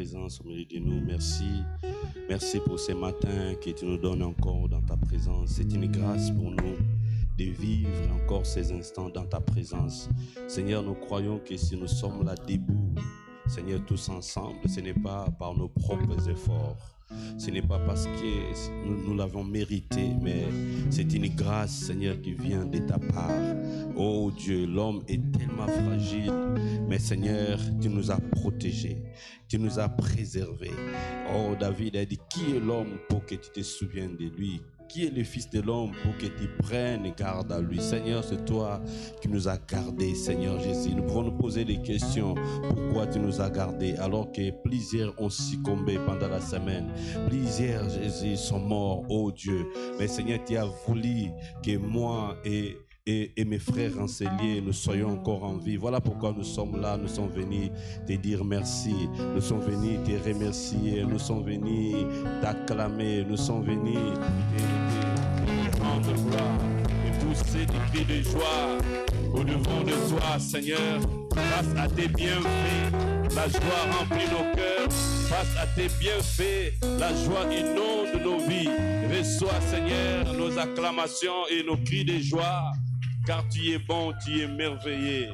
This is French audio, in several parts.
présence au milieu de nous. Merci. Merci pour ce matin que tu nous donnes encore dans ta présence. C'est une grâce pour nous de vivre encore ces instants dans ta présence. Seigneur, nous croyons que si nous sommes là debout, Seigneur, tous ensemble, ce n'est pas par nos propres efforts. Ce n'est pas parce que nous l'avons mérité, mais c'est une grâce, Seigneur, qui vient de ta part. Oh Dieu, l'homme est tellement fragile, mais Seigneur, tu nous as protégés, tu nous as préservés. Oh, David a dit, qui est l'homme pour que tu te souviennes de lui? Qui est le fils de l'homme pour que tu prennes garde à lui? Seigneur, c'est toi qui nous as gardés, Seigneur Jésus. Nous pouvons nous poser des questions. Pourquoi tu nous as gardés alors que plusieurs ont succombé pendant la semaine? Plusieurs, Jésus, sont morts, oh Dieu. Mais Seigneur, tu as voulu que moi et mes frères enseignés, nous soyons encore en vie. Voilà pourquoi nous sommes là, nous sommes venus te dire merci, nous sommes venus te remercier, nous sommes venus t'acclamer, nous sommes venus te rendre gloire et pousser des cris de joie au-devant de toi, Seigneur. Face à tes bienfaits, la joie remplit nos cœurs. Face à tes bienfaits, la joie inonde nos vies. Reçois, Seigneur, nos acclamations et nos cris de joie. Car tu es bon, tu es merveilleux,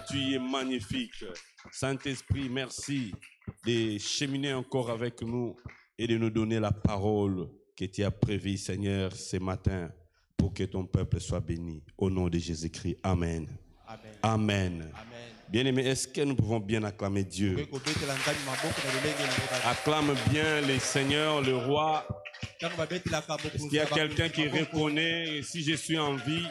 tu es magnifique. Saint-Esprit, merci de cheminer encore avec nous et de nous donner la parole que tu as prévue, Seigneur, ce matin, pour que ton peuple soit béni. Au nom de Jésus-Christ. Amen. Amen. Amen. Amen. Bien-aimés, est-ce que nous pouvons bien acclamer Dieu? Acclame bien le Seigneur, le Roi. Est-ce qu'il y a quelqu'un qui reconnaît, si je suis en vie,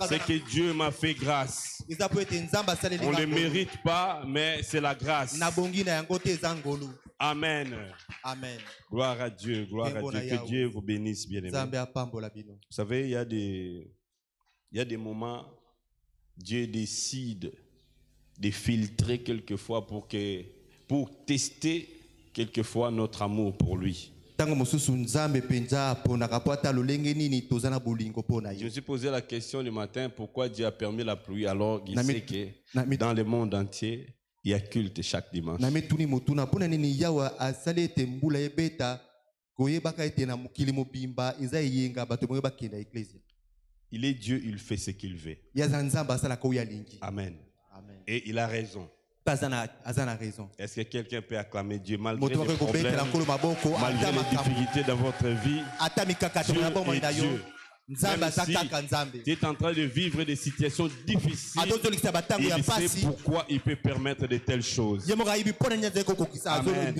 c'est que Dieu m'a fait grâce. On ne le mérite pas, mais c'est la grâce. Amen. Amen. Gloire à Dieu, gloire à Dieu. Que Dieu vous bénisse, bien-aimés. Vous savez, il y a des moments, Dieu décide de filtrer quelquefois pour tester quelquefois notre amour pour lui. Je me suis posé la question le matin, pourquoi Dieu a permis la pluie alors qu'il sait que dans le monde entier, il y a culte chaque dimanche. Il est Dieu, il fait ce qu'il veut. Amen. Amen. Et il a raison. Est-ce que quelqu'un peut acclamer Dieu malgré les problèmes, malgré les difficultés dans votre vie? Dieu est Dieu. Même si tu es en train de vivre des situations difficiles, il sait pourquoi il peut permettre de telles choses. Amen.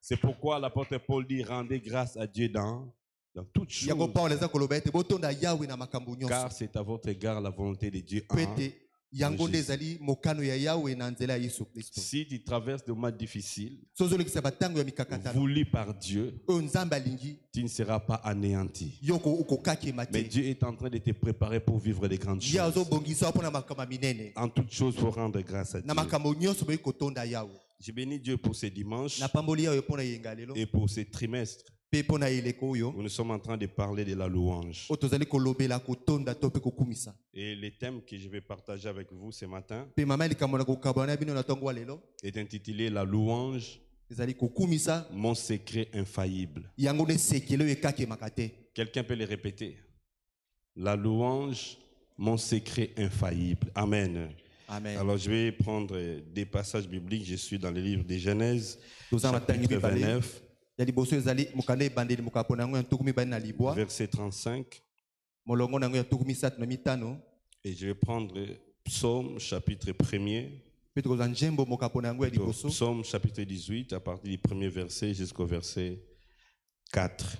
C'est pourquoi l'apôtre Paul dit, rendez grâce à Dieu dans toutes choses. Car c'est à votre égard la volonté de Dieu. Si tu traverses des moments difficiles, voulus par Dieu, tu ne seras pas anéanti. Mais Dieu est en train de te préparer pour vivre des grandes choses. En toutes choses, il faut rendre grâce à Dieu. Je bénis Dieu pour ce dimanche et pour ce trimestre. Nous sommes en train de parler de la louange. Et le thème que je vais partager avec vous ce matin est intitulé La louange, mon secret infaillible. Quelqu'un peut le répéter? La louange, mon secret infaillible. Amen. Amen. Alors je vais prendre des passages bibliques. Je suis dans le livre de Genèse, chapitre 29. Verset 35. Et je vais prendre Psaume chapitre 1er. Psaume chapitre 18 à partir du premier verset jusqu'au verset 4.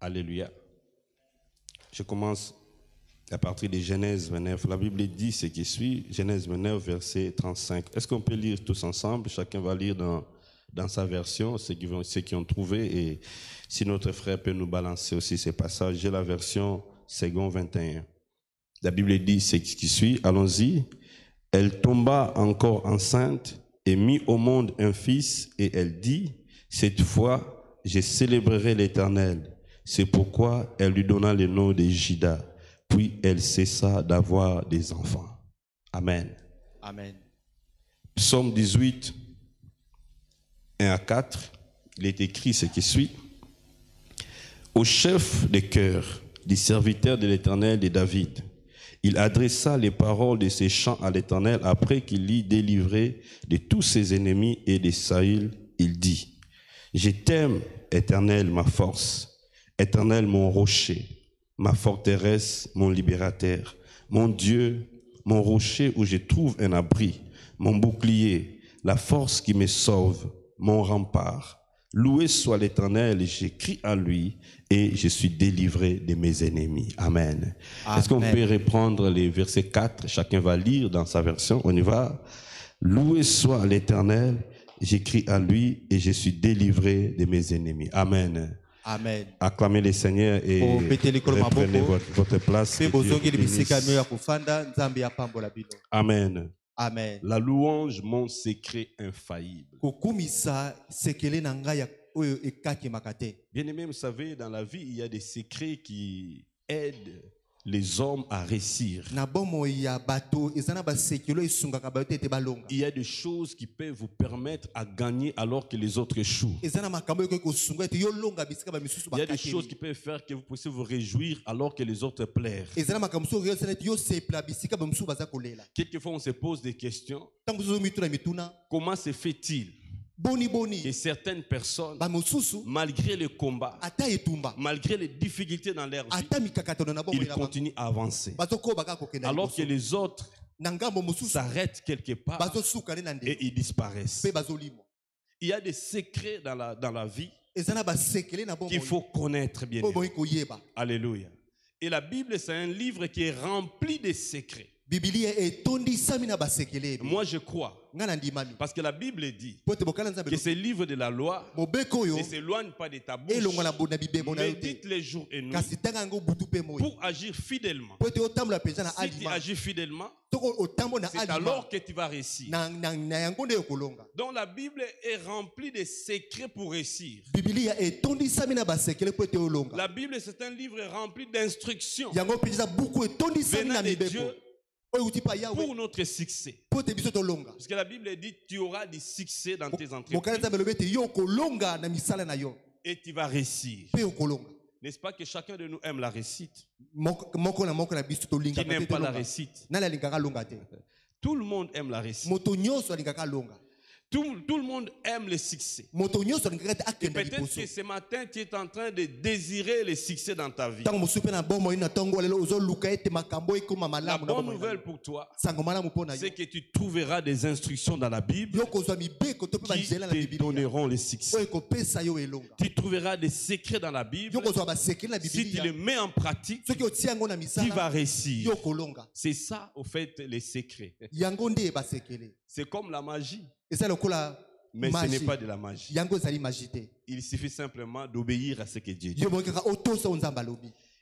Alléluia. Je commence à partir de Genèse 29. La Bible dit ce qui suit. Genèse 29, verset 35. Est-ce qu'on peut lire tous ensemble? Chacun va lire dans sa version, ceux qui ont trouvé. Et si notre frère peut nous balancer aussi ces passages, j'ai la version second 21. La Bible dit ce qui suit. Allons-y. Elle tomba encore enceinte et mit au monde un fils. Et elle dit, cette fois, je célébrerai l'Éternel. C'est pourquoi elle lui donna le nom de Juda. Puis elle cessa d'avoir des enfants. Amen. Amen. Psaume 18, 1 à 4, il est écrit ce qui suit. Au chef des chœurs, du serviteur de l'Éternel de David, il adressa les paroles de ses chants à l'Éternel après qu'il l'eut délivré de tous ses ennemis et de Saül. Il dit, je t'aime, Éternel, ma force, Éternel, mon rocher, ma forteresse, mon libérateur, mon Dieu, mon rocher où je trouve un abri, mon bouclier, la force qui me sauve, mon rempart. Loué soit l'Éternel, j'écris à lui et je suis délivré de mes ennemis. Amen. Est-ce qu'on peut reprendre les versets 4? Chacun va lire dans sa version. On y va. Loué soit l'Éternel, j'écris à lui et je suis délivré de mes ennemis. Amen. Amen. Acclamez le Seigneur et reprenez votre place. Amen. Amen. La louange, mon secret infaillible. Bien-aimé, vous savez, dans la vie, il y a des secrets qui aident les hommes à réussir. Il y a des choses qui peuvent vous permettre à gagner alors que les autres échouent. Il y a des choses qui peuvent faire que vous puissiez vous réjouir alors que les autres pleurent. Quelquefois, on se pose des questions. Comment se fait-il que certaines personnes, malgré le combat, malgré les difficultés dans leur vie, ils continuent à avancer, alors que les autres s'arrêtent quelque part et ils disparaissent. Il y a des secrets dans la vie qu'il faut connaître bien. Alléluia. Et la Bible, c'est un livre qui est rempli de secrets. Moi je crois, parce que la Bible dit que ce livre de la loi ne s'éloigne pas de ta bouche, médite les jours et nuits pour agir fidèlement. Si tu agis fidèlement, c'est alors que tu vas réussir. Donc la Bible est remplie de secrets pour réussir. La Bible, c'est un livre rempli d'instructions venant de Dieu pour notre succès. Parce que la Bible dit tu auras du succès dans tes entreprises et tu vas réussir. N'est-ce pas que chacun de nous aime la réussite? Qui n'aime pas la réussite? Tout le monde aime la réussite. Tout le monde aime le succès. Et peut-être que ce matin, tu es en train de désirer le succès dans ta vie. La bonne nouvelle pour toi, c'est que tu trouveras des instructions dans la Bible qui te donneront le succès. Tu trouveras des secrets dans la Bible. Si tu les mets en pratique, tu vas réussir. C'est ça, au fait, les secrets. C'est comme la magie. Mais ce n'est pas de la magie. Il suffit simplement d'obéir à ce que Dieu dit.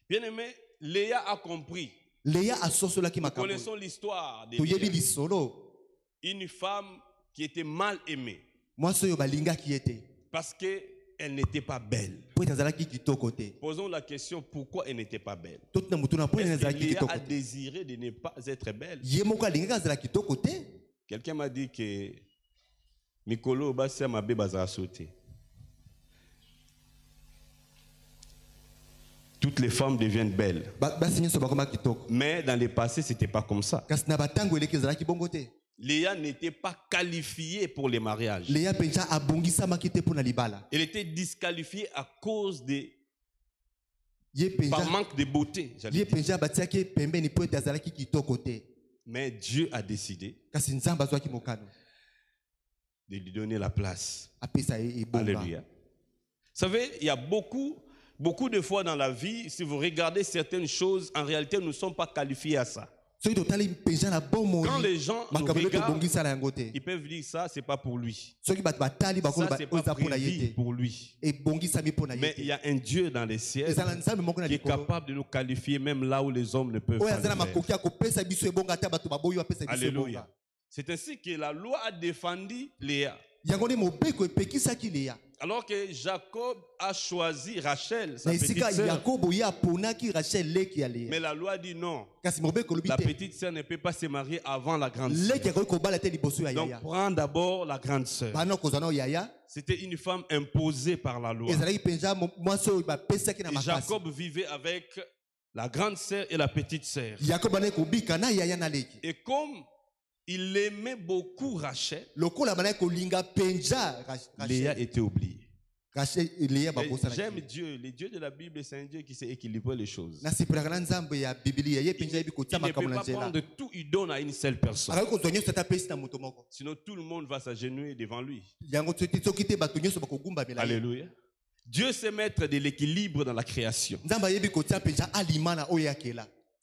Bien aimé, Léa a compris. Nous connaissons l'histoire de Léa. Une femme qui était mal aimée parce qu'elle n'était pas belle. Posons la question, pourquoi elle n'était pas belle? Est-ce que Léa a désiré de ne pas être belle? Quelqu'un m'a dit que Mikolo Basia Mabe Bazara sauté. Toutes les femmes deviennent belles. Mais dans le passé, ce n'était pas comme ça. Léa n'était pas qualifiée pour les mariages. Elle était disqualifiée à cause de par manque de beauté. Mais Dieu a décidé de lui donner la place. Alléluia. Vous savez, il y a beaucoup de fois dans la vie, si vous regardez certaines choses, en réalité, nous ne sommes pas qualifiés à ça. Quand les gens nous regardent, ils peuvent dire ça, c'est pas pour lui. Ça, c'est pas prévu pour lui. Mais il y a un Dieu dans les ciels qui est capable de nous qualifier même là où les hommes ne peuvent pas le faire. Alléluia. C'est ainsi que la loi a défendu Léa. Alors que Jacob a choisi Rachel, sa petite sœur. Mais la loi dit non. La petite sœur ne peut pas se marier avant la grande sœur. Donc prends d'abord la grande sœur. C'était une femme imposée par la loi. Et Jacob vivait avec la grande sœur et la petite sœur. Et comme il aimait beaucoup Rachel, Léa était oubliée. J'aime Dieu. Le Dieu de la Bible, c'est un Dieu qui sait équilibrer les choses. Il ne peut pas prendre tout, il donne à une seule personne. Sinon, tout le monde va s'agenouiller devant lui. Alléluia. Dieu sait mettre de l'équilibre dans la création.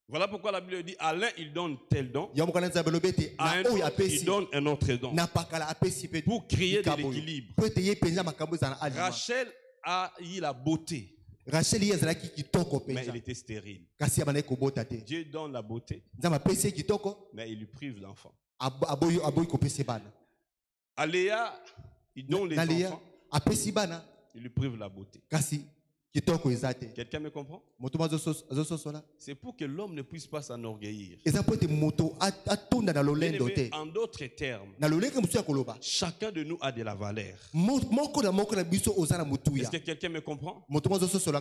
Voilà pourquoi la Bible dit à l'un il donne tel don, à un autre il donne un autre don pour créer de l'équilibre. Rachel a eu la beauté, mais elle était stérile. Dieu donne la beauté, mais il lui prive l'enfant. À Léa, il donne les enfants, il lui prive la beauté. Quelqu'un me comprend? C'est pour que l'homme ne puisse pas s'enorgueillir. En d'autres termes, chacun de nous a de la valeur. Est-ce que quelqu'un me comprend?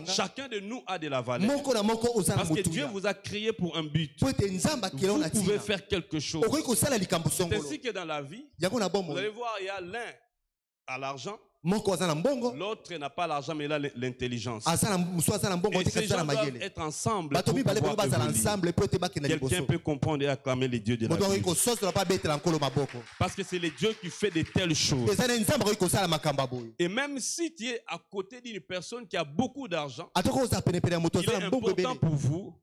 Chacun de nous a de la valeur. Parce que Dieu vous a créé pour un but. Vous pouvez faire quelque chose. C'est ainsi que dans la vie, vous allez voir, il y a l'un à l'argent, l'autre n'a pas l'argent mais il a l'intelligence. Et ces gens doivent être ensemble pour pouvoir évoluer. Quelqu'un peut comprendre et acclamer les dieux de la Bible. Parce que c'est le Dieu qui fait de telles choses. Et même si tu es à côté d'une personne qui a beaucoup d'argent, il est important pour vous,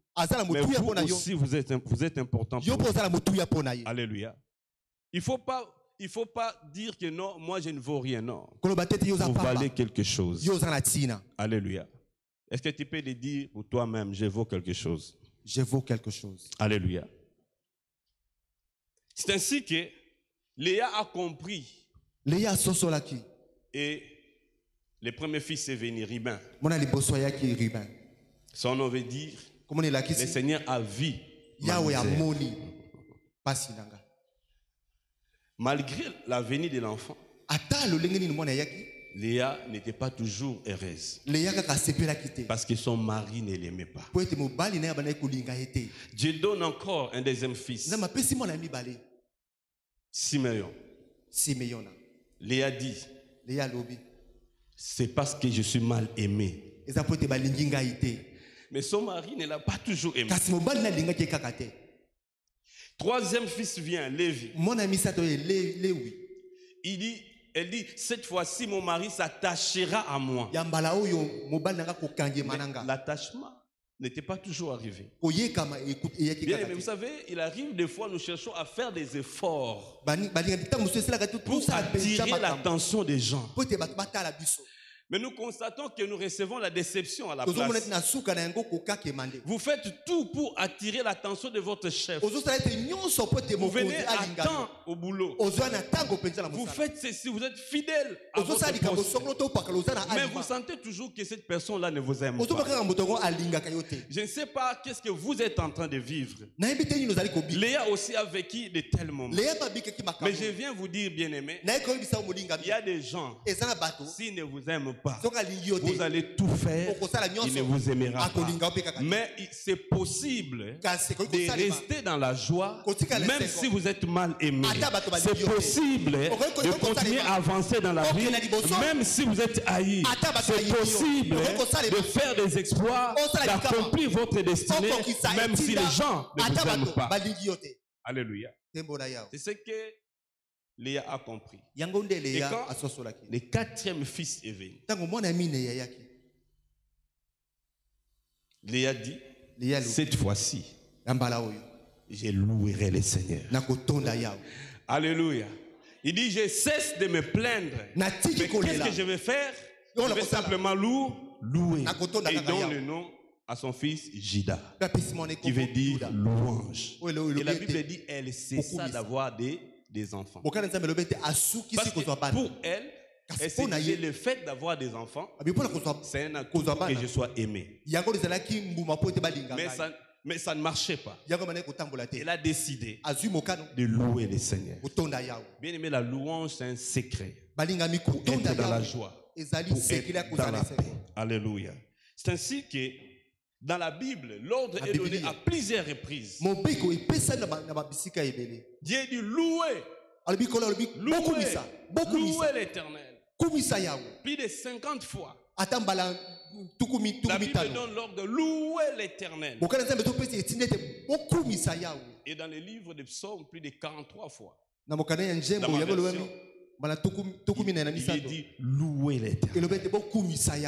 mais vous aussi vous êtes important pour vous. Alléluia. Il ne faut pas dire que non, moi je ne vaux rien. Non. Vous valez quelque chose. Alléluia. Est-ce que tu peux le dire pour toi-même, je vaux quelque chose? Je vaux quelque chose. Alléluia. C'est ainsi que Léa a compris. Et le premier fils est venu, Ribin. Son nom veut dire, le Seigneur a vu ma misère. Malgré la venue de l'enfant, Léa n'était pas toujours heureuse. Parce que son mari ne l'aimait pas. Dieu donne encore un deuxième fils. Simeon. Léa dit, c'est parce que je suis mal aimé. Mais son mari ne l'a pas toujours aimé. Troisième fils vient, Lévi. Elle dit, cette fois-ci, mon mari s'attachera à moi. L'attachement n'était pas toujours arrivé. Bien, mais vous savez, il arrive des fois, nous cherchons à faire des efforts pour attirer l'attention des gens. Mais nous constatons que nous recevons la déception à la place. Vous faites tout pour attirer l'attention de votre chef. Vous venez à temps au boulot. Vous faites ceci, vous êtes fidèle à votre poste. Mais vous sentez toujours que cette personne-là ne vous aime pas. Je ne sais pas qu'est-ce que vous êtes en train de vivre. Léa aussi a vécu de tels moments. Mais je viens vous dire, bien-aimé, il y a des gens, s'ils ne vous aiment pas, vous allez tout faire, il ne vous aimera pas. Mais c'est possible de rester dans la joie, même si vous êtes mal aimé. C'est possible de continuer à avancer dans la vie, même si vous êtes haï. C'est possible de faire des exploits, d'accomplir votre destinée, même si les gens ne vous aiment pas. Alléluia. C'est ce que Léa a compris. Et quand le quatrième fils est venu, Léa dit, cette fois-ci, je louerai le Seigneur. Alléluia. Il dit, je cesse de me plaindre. Mais qu'est-ce que je vais faire? Je vais simplement louer. Et il donne le nom à son fils Jida, qui veut dire louange. Et la Bible dit, elle cessa d'avoir des des enfants. Parce que pour elle, c'est le fait d'avoir des enfants, c'est un atout pour que je sois aimé. Mais ça ne marchait pas. Elle a décidé de louer le Seigneur. Bien aimé, la louange, c'est un secret. Pour être dans la joie. Pour être dans la paix. Alléluia. C'est ainsi que dans la Bible, l'ordre est donné à plusieurs reprises. Dieu dit louer. Louer l'Éternel. Plus de 50 fois. La Bible donne l'ordre de louer l'Éternel. Et dans les livres des psaumes, plus de 43 fois. Dans ma version, il dit louer l'Éternel.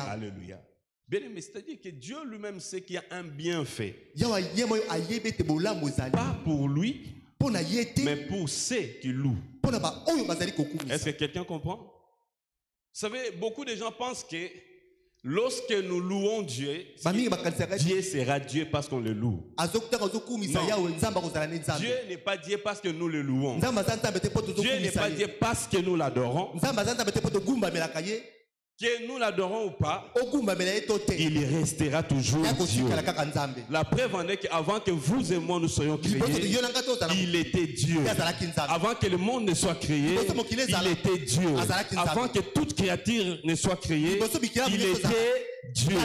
Alléluia. Bien aimé, c'est-à-dire que Dieu lui-même sait qu'il y a un bienfait. Pas pour lui, mais pour ceux qui louent. Est-ce que quelqu'un comprend? Vous savez, beaucoup de gens pensent que lorsque nous louons Dieu, Dieu sera Dieu parce qu'on le loue. Non. Dieu n'est pas Dieu parce que nous le louons. Dieu n'est pas Dieu parce que nous l'adorons. Que nous l'adorons ou pas, il restera toujours Dieu. La preuve en est qu'avant que vous et moi nous soyons créés, il était Dieu. Avant que le monde ne soit créé, il était Dieu. Avant que toute créature ne soit créée, il était Dieu.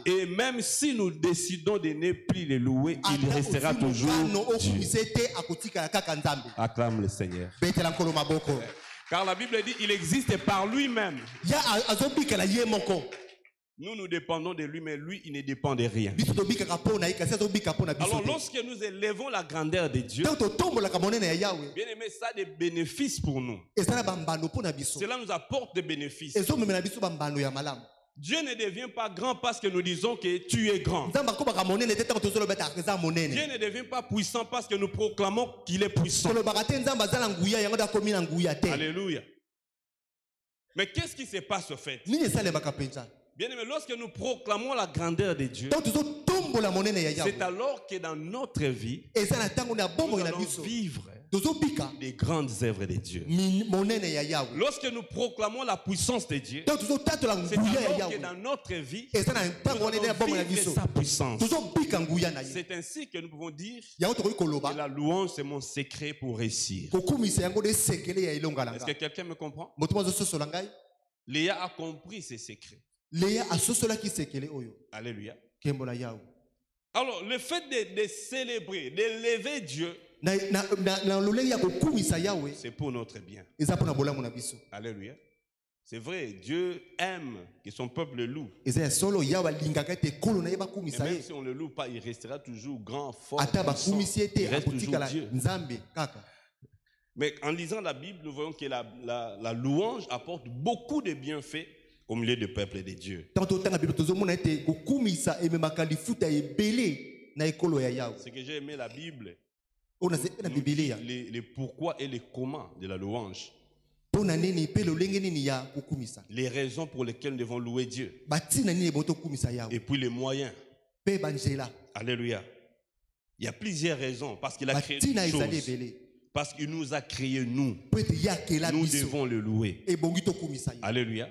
Et même si nous décidons de ne plus le louer, il restera toujours Dieu. Acclame le Seigneur. Car la Bible dit qu'il existe par lui-même. Nous dépendons de lui, mais lui, il ne dépend de rien. Alors, lorsque nous élevons la grandeur de Dieu, bien aimé, ça a des bénéfices pour nous. Cela nous apporte des bénéfices. Dieu ne devient pas grand parce que nous disons que tu es grand. Dieu ne devient pas puissant parce que nous proclamons qu'il est puissant. Alléluia. Mais qu'est-ce qui se passe au fait? Bien aimé, lorsque nous proclamons la grandeur de Dieu, c'est alors que dans notre vie, nous allons vivre des grandes œuvres de Dieu. Lorsque nous proclamons la puissance de Dieu, c'est alors que dans notre vie, nous allons vivre sa puissance. C'est ainsi que nous pouvons dire que la louange, c'est mon secret pour réussir. Est-ce que quelqu'un me comprend? Léa a compris ses secrets. Alléluia. Alors, le fait de célébrer, d'élever Dieu, c'est pour notre bien. Alléluia. C'est vrai, Dieu aime que son peuple le loue. Et même si on ne le loue pas, il restera toujours grand, fort, puissant. Il reste toujours Dieu. Mais en lisant la Bible, nous voyons que la louange apporte beaucoup de bienfaits au milieu du peuple de Dieu. Ce que j'ai aimé la Bible, les pourquoi et les comment de la louange. Les raisons pour lesquelles nous devons louer Dieu. Et puis les moyens. Alléluia. Il y a plusieurs raisons. Parce qu'il a créé toutes choses. Parce qu'il nous a créés, nous. Nous devons le louer. Alléluia.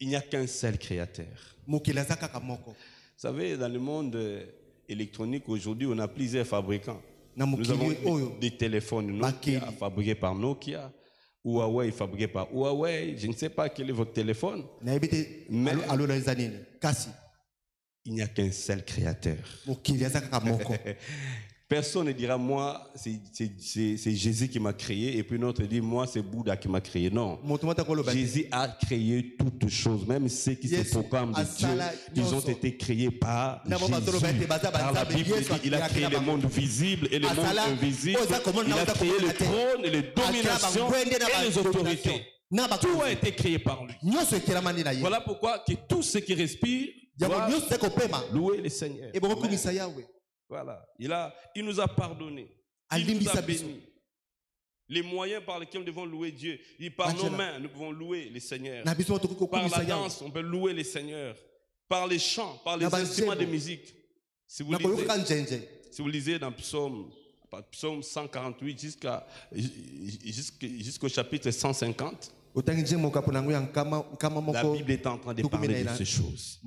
Il n'y a qu'un seul créateur. Vous savez, dans le monde électronique, aujourd'hui, on a plusieurs fabricants. Nous avons des téléphones Nokia fabriqués par Nokia, Huawei fabriqué par Huawei. Je ne sais pas quel est votre téléphone. Mais il n'y a qu'un seul créateur. Personne ne dira, moi, c'est Jésus qui m'a créé, et puis l'autre dit, moi, c'est Bouddha qui m'a créé. Non. Jésus a créé toutes choses, même ceux qui se proclament de Dieu, ils ont été créés par Jésus. Par la Bible, il a créé le monde visible et le monde invisible. Il a créé le trône et les dominations et les autorités. Tout a été créé par lui. Voilà pourquoi que tous ceux qui respirent doivent louer le Seigneur. Voilà. Il nous a pardonné. Il nous a bénis. Les moyens par lesquels nous devons louer Dieu. Par nos mains, nous pouvons louer le Seigneur. Par la danse, on peut louer le Seigneur. Par les chants, par les instruments de musique. Si vous lisez dans Psaume psaume 148 jusqu'au chapitre 150. La Bible est en train de parler de ces choses.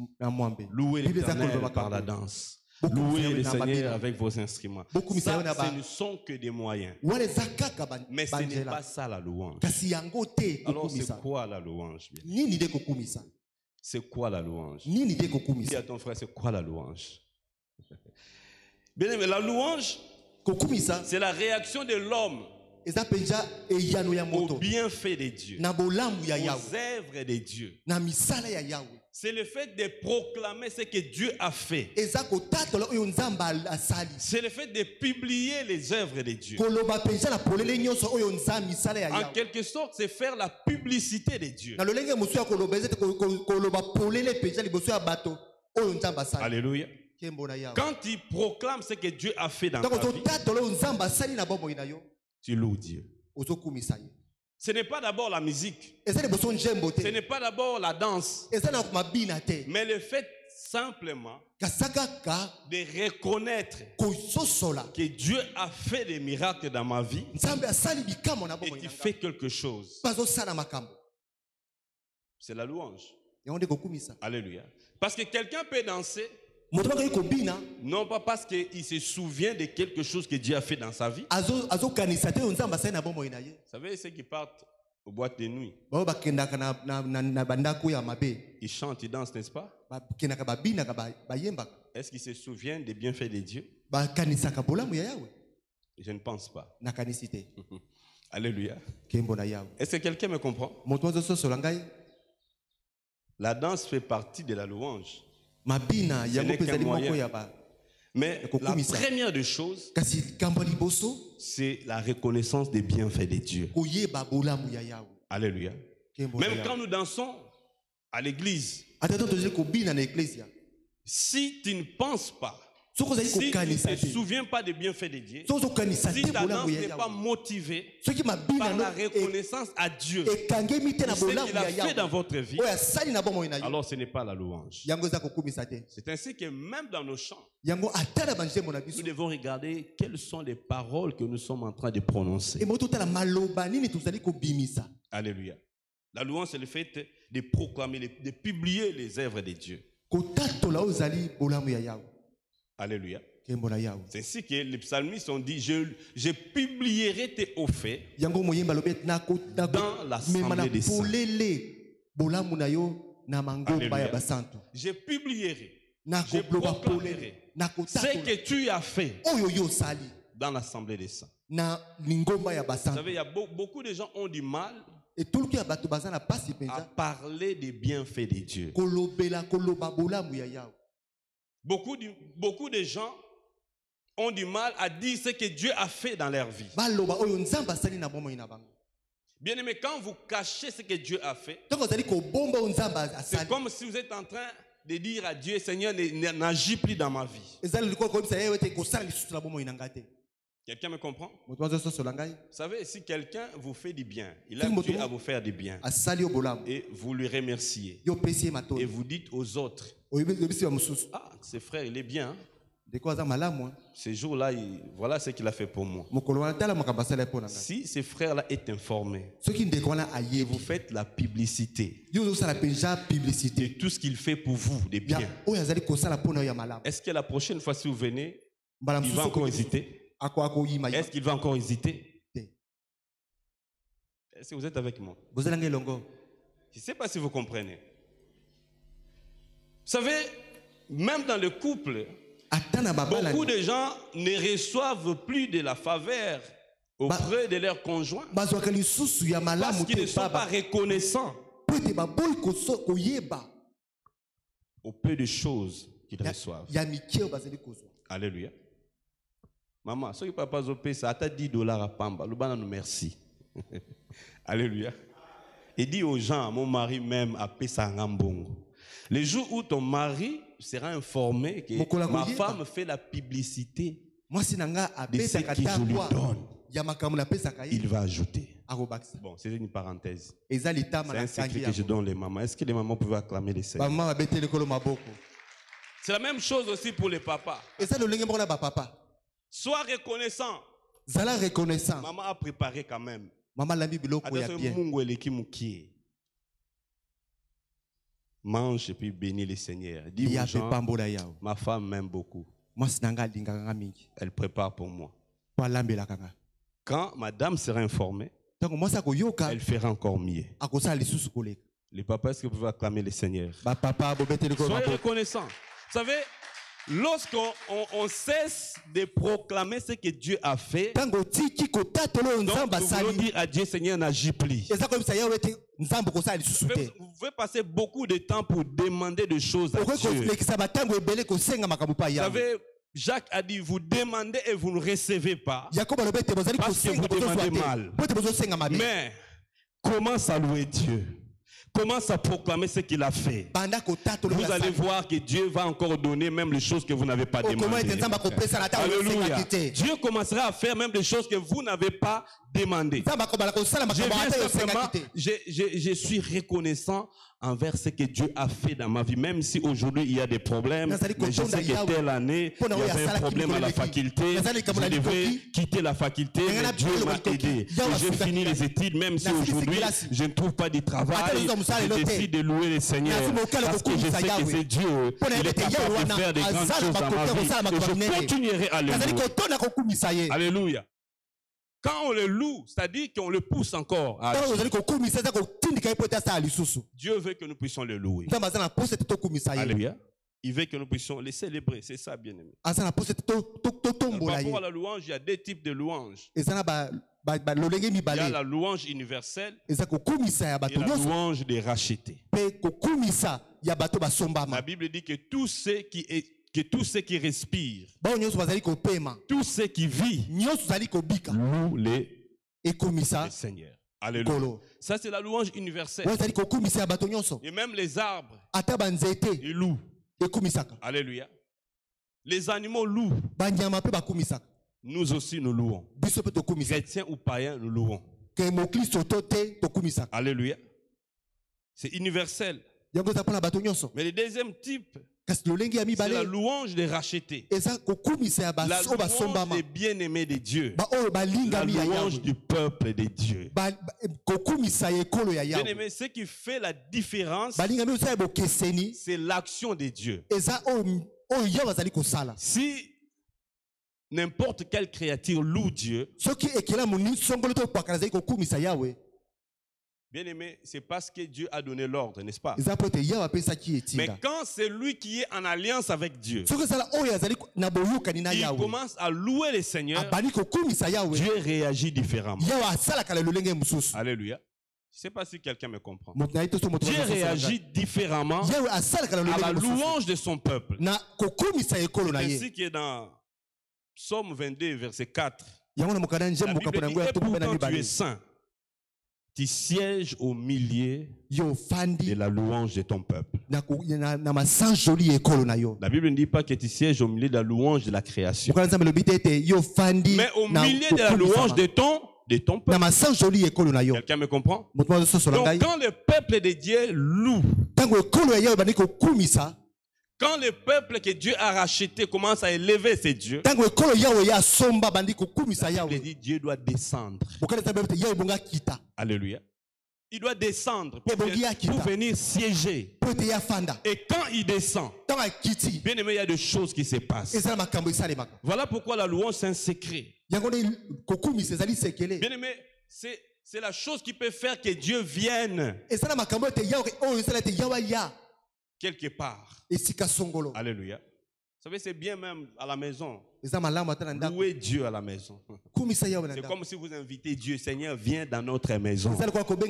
Louez l'Éternel par la danse. Louez le Seigneur avec vos instruments. Ça, ce ne sont que des moyens. Mais ce n'est pas ça la louange. Alors c'est quoi la louange? C'est quoi la louange? Dis à ton frère, c'est quoi la louange? Bien aimé, la louange, c'est la réaction de l'homme au bienfait de Dieu, aux œuvres de Dieu. C'est le fait de proclamer ce que Dieu a fait. C'est le fait de publier les œuvres de Dieu. En quelque sorte, c'est faire la publicité de Dieu. Alléluia. Quand il proclame ce que Dieu a fait dans ta vie, tu loues Dieu. Ce n'est pas d'abord la musique. Ce n'est pas d'abord la danse. Mais le fait simplement de reconnaître que Dieu a fait des miracles dans ma vie et qu'il fait quelque chose. C'est la louange. Alléluia. Parce que quelqu'un peut danser, non pas parce qu'il se souvient de quelque chose que Dieu a fait dans sa vie. Vous savez ceux qui partent aux boîtes de nuit, ils chantent, ils dansent, n'est-ce pas? Est-ce qu'ils se souviennent des bienfaits de Dieu? Je ne pense pas. Alléluia. Est-ce que quelqu'un me comprend? La danse fait partie de la louange. Ce n'est qu'un moyen. Mais la première des choses, c'est la reconnaissance des bienfaits de Dieu. Alléluia. Même quand nous dansons à l'église, si tu ne penses pas, si tu ne te souviens pas des bienfaits de Dieu, si ta danse n'est pas motivée par la reconnaissance à Dieu de ce qu'il a fait dans votre vie, alors ce n'est pas la louange. C'est ainsi que même dans nos chants, nous devons regarder quelles sont les paroles que nous sommes en train de prononcer. Alléluia. La louange, c'est le fait de proclamer, de publier les œuvres de Dieu. Alléluia. C'est ainsi que les psalmistes ont dit, je publierai tes hauts faits dans l'assemblée des saints. Je publierai, je proclamerai ce que tu as fait dans l'assemblée des saints. Vous savez, il y a beaucoup de gens ont du mal à parler des bienfaits de Dieu. Beaucoup de gens ont du mal à dire ce que Dieu a fait dans leur vie. Bien aimé, quand vous cachez ce que Dieu a fait, c'est comme si vous êtes en train de dire à Dieu, Seigneur, n'agis plus dans ma vie. Quelqu'un me comprend? Vous savez, si quelqu'un vous fait du bien, il a Dieu à vous faire du bien, et vous lui remerciez, et vous dites aux autres, ah, ce frère, il est bien. Ce jour-là, voilà ce qu'il a fait pour moi. Si ce frère-là est informé, et vous faites la publicité de tout ce qu'il fait pour vous, des biens, est-ce que la prochaine fois, si vous venez, il va encore hésiter? Est-ce qu'il va encore hésiter? Est-ce que vous êtes avec moi? Je ne sais pas si vous comprenez. Vous savez, même dans le couple, beaucoup de gens ne reçoivent plus de la faveur auprès de leur conjoint parce qu'ils ne sont pas reconnaissants au peu de choses qu'ils reçoivent. Alléluia. Maman, ce qui papa zopé ça a $10 à Pamba, le ban nous merci. Alléluia. Et dis aux gens, mon mari même a payé ça en bongo. Le jour où ton mari sera informé que ma femme fait la publicité de ce que je lui donne, il va ajouter. Bon, c'est une parenthèse. C'est un secret que je donne les mamans. Est-ce que les mamans peuvent acclamer les Seigneurs? C'est la même chose aussi pour les papas. Sois reconnaissant Zala reconnaissant. Maman a préparé quand même. Maman lambi biloko ya bien. Mange et puis bénis le Seigneur. Dis aux gens, ma femme m'aime beaucoup. Elle prépare pour moi. Quand madame sera informée, elle fera encore mieux. Les papas, est-ce que vous pouvez acclamer le Seigneur? Soyez reconnaissants. Vous savez, lorsqu'on cesse de proclamer ce que Dieu a fait, donc nous voulons dire à Dieu, Seigneur, n'agis plus. Vous pouvez passer beaucoup de temps pour demander des choses à Dieu. Vous savez, Jacques a dit, vous demandez et vous ne recevez pas parce que vous demandez mal. Mais commence à louer Dieu. Commence à proclamer ce qu'il a fait. Vous allez voir que Dieu va encore donner même les choses que vous n'avez pas demandées. Alléluia. Dieu commencera à faire même des choses que vous n'avez pas demandées. Je suis reconnaissant envers ce que Dieu a fait dans ma vie, même si aujourd'hui il y a des problèmes. Mais je sais que telle année, il y avait un problème à la faculté. Je devais quitter la faculté, mais Dieu m'a aidé. J'ai fini les études, même si aujourd'hui je ne trouve pas de travail. Je décide de louer le Seigneur parce que je sais que c'est Dieu. Il est capable de faire des grandes choses dans ma vie. Et je continuerai à le louer. Alléluia. Quand on le loue, c'est-à-dire qu'on le pousse encore à Dieu veut que nous puissions le louer. Alléluia. Il veut que nous puissions le célébrer. C'est ça, bien-aimé. Par rapport à la louange, il y a deux types de louanges. Il y a la louange universelle et la louange des rachetés. La Bible dit que tous ceux qui respirent, tous ceux qui vivent, louent le Seigneur. Alléluia. Ça, c'est la louange universelle. Et même les arbres, ils louent. Alléluia. Les animaux louent. Nous aussi, nous louons. Chrétiens ou païens, nous louons. Alléluia. C'est universel. Mais le deuxième type, c'est la louange des rachetés. La louange des bien-aimés de Dieu. La louange du peuple de Dieu. Bien-aimé, ce qui fait la différence, c'est l'action de Dieu. Si n'importe quelle créature loue Dieu, bien aimé, c'est parce que Dieu a donné l'ordre, n'est-ce pas? Mais quand c'est lui qui est en alliance avec Dieu, il commence à louer le Seigneur, Dieu réagit différemment. Alléluia. Je ne sais pas si quelqu'un me comprend. Dieu réagit différemment à la louange de son peuple. C'est ainsi qui est dans Psaume 22, verset 4. La Bible dit, et pourtant tu es saint. Tu sièges au milieu de la louange de ton peuple. La Bible ne dit pas que tu sièges au milieu de la louange de la création, mais au milieu de la louange de ton peuple. Quelqu'un me comprend? Donc quand le peuple de Dieu loue, quand le peuple que Dieu a racheté commence à élever ses dieux, la Bible dit Dieu doit descendre. Alléluia. Il doit descendre pour venir siéger. Et quand il descend, bien aimé, il y a des choses qui se passent. Voilà pourquoi la louange, c'est un secret. Bien aimé, c'est la chose qui peut faire que Dieu vienne quelque part. Alléluia. Vous savez, c'est bien même à la maison. Louer Dieu à la maison. C'est comme si vous invitez Dieu, Seigneur, viens dans notre maison. Et quand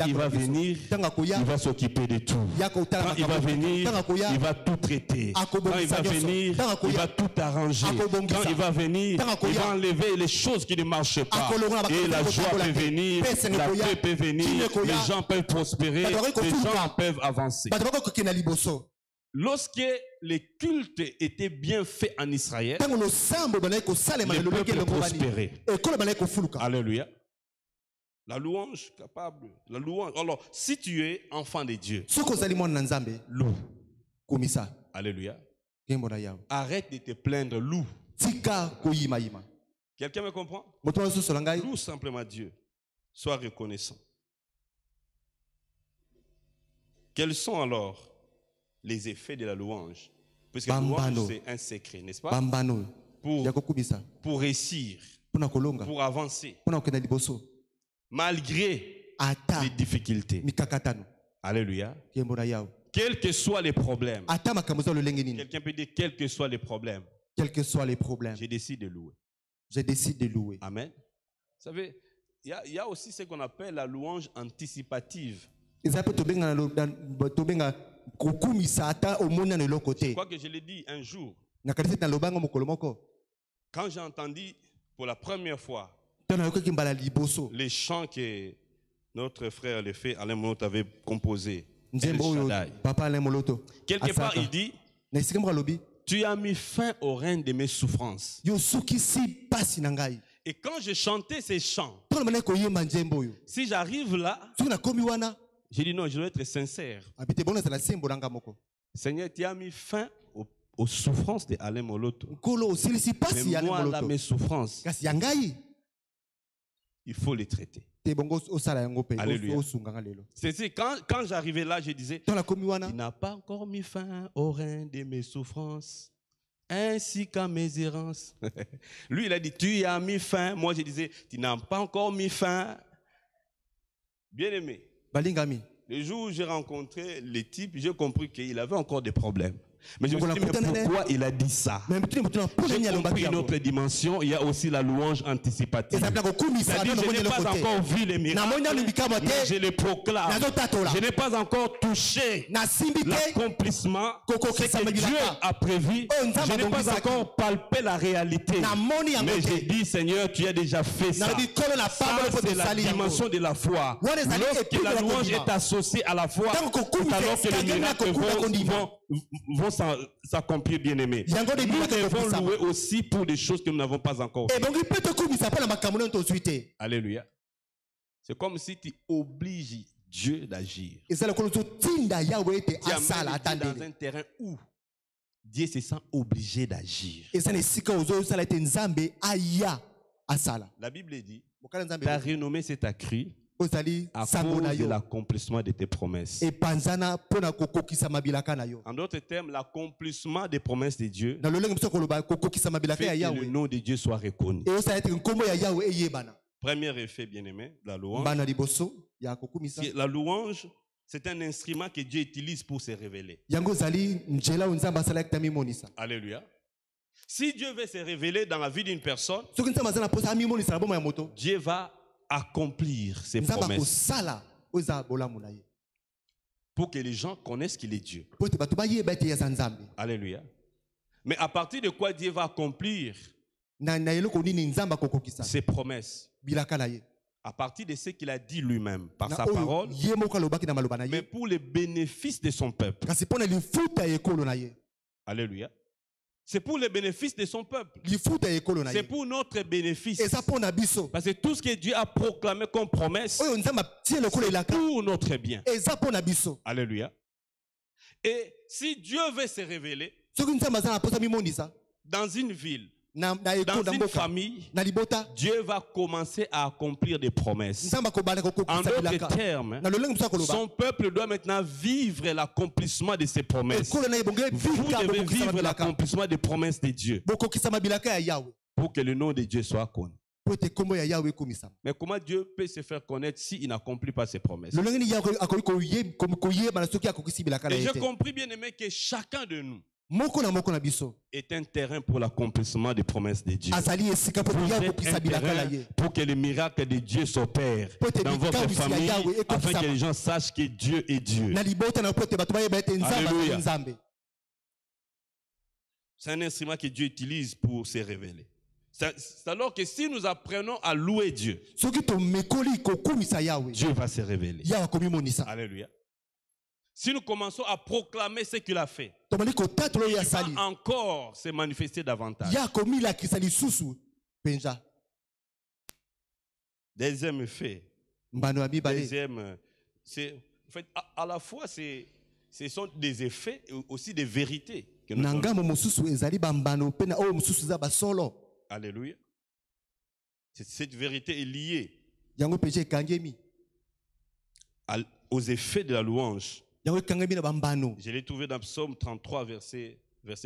il va venir, il va s'occuper de tout. Quand il va venir, il va tout traiter. Quand il va venir, il va tout arranger. Quand il va venir, il va enlever les choses qui ne marchent pas. Et la joie peut venir, la paix peut venir, les gens peuvent prospérer, les gens peuvent avancer. Lorsque les cultes étaient bien faits en Israël, le peuple prospérait. Alléluia. La louange capable. La louange. Alors, si tu es enfant de Dieu, loue. Alléluia. Arrête de te plaindre, loue. Quelqu'un me comprend? Loue simplement Dieu. Sois reconnaissant. Quels sont alors les effets de la louange? Puisque la louange, c'est un secret, n'est-ce pas? Pour réussir, pour avancer, malgré les difficultés. Alléluia. Quels que soient les problèmes. Quelqu'un peut dire quels que soient les problèmes. Quels que soient les problèmes. Je décide de louer. Je décide de louer. Amen. Vous savez, il y a aussi ce qu'on appelle la louange anticipative. Je crois que je l'ai dit un jour. Quand j'ai entendu pour la première fois les chants que notre frère le fait Alain Moloto avait composé. Quelque part il dit, tu as mis fin au règne de mes souffrances. Et quand je chantais ces chants, si j'arrive là, j'ai dit non, je dois être sincère. Seigneur, tu as mis fin aux souffrances de Alain Moloto. Mais moi, là, mes souffrances, il faut les traiter. Alléluia. C'est quand j'arrivais là, je disais, il n'a pas encore mis fin au règne de mes souffrances, ainsi qu'à mes errances. Lui, il a dit, tu y as mis fin. Moi, je disais, tu n'as pas encore mis fin. Bien aimé. Le jour où j'ai rencontré les types, j'ai compris qu'il avait encore des problèmes. Mais je me suis dit, mais pourquoi il a dit ça? J'ai compris une autre dimension, il y a aussi la louange anticipative. C'est-à-dire, je n'ai pas encore vu les miracles, mais je les proclame. Je n'ai pas encore touché l'accomplissement, ce que Dieu a prévu. Je n'ai pas encore palpé la réalité. Mais j'ai dit, Seigneur, tu as déjà fait ça. Ça, c'est la dimension de la foi. Lorsque la louange est associée à la foi, c'est alors que les miracles vont s'accomplir, bien aimé. Nous devons louer aussi pour des choses que nous n'avons pas encore fait. Alléluia. C'est comme si tu obliges Dieu d'agir. Tu amènes dans un terrain où Dieu se sent obligé d'agir. La Bible dit, ta renommée s'est accrue à cause de l'accomplissement de tes promesses. En d'autres termes, l'accomplissement des promesses de Dieu fait que le nom de Dieu soit reconnu. Premier effet, bien-aimé, la louange. La louange, c'est un instrument que Dieu utilise pour se révéler. Alléluia. Si Dieu veut se révéler dans la vie d'une personne, Dieu va accomplir ses promesses pour que les gens connaissent qu'il est Dieu. Alléluia. Mais à partir de quoi Dieu va accomplir ses promesses? À partir de ce qu'il a dit lui-même par sa parole, mais pour le bénéfice de son peuple. Alléluia. C'est pour le bénéfice de son peuple. C'est pour notre bénéfice. Parce que tout ce que Dieu a proclamé comme promesse, c'est pour notre bien. Alléluia. Et si Dieu veut se révéler dans une ville, dans une famille, Dieu va commencer à accomplir des promesses. En d'autres termes, son peuple doit maintenant vivre l'accomplissement de ses promesses. Vous devez vivre l'accomplissement des promesses de Dieu pour que le nom de Dieu soit connu. Mais comment Dieu peut se faire connaître s'il n'accomplit pas ses promesses? Et j'ai compris, bien aimé, que chacun de nous est un terrain pour l'accomplissement des promesses de Dieu. Vous êtes un terrain pour que les miracles de Dieu s'opèrent dans votre famille, afin que les gens sachent que Dieu est Dieu. Alléluia. C'est un instrument que Dieu utilise pour se révéler. C'est alors que si nous apprenons à louer Dieu, Dieu va se révéler. Alléluia. Si nous commençons à proclamer ce qu'il a fait, il va encore se manifester davantage. Deuxième fait. Deuxième, c'est, en fait, à la fois, ce sont des effets et aussi des vérités que nous avons. Alléluia. Cette vérité est liée Yango péché kangemi. aux effets de la louange. Yango kangemi na bambano. Je l'ai trouvé dans Psaume 33, verset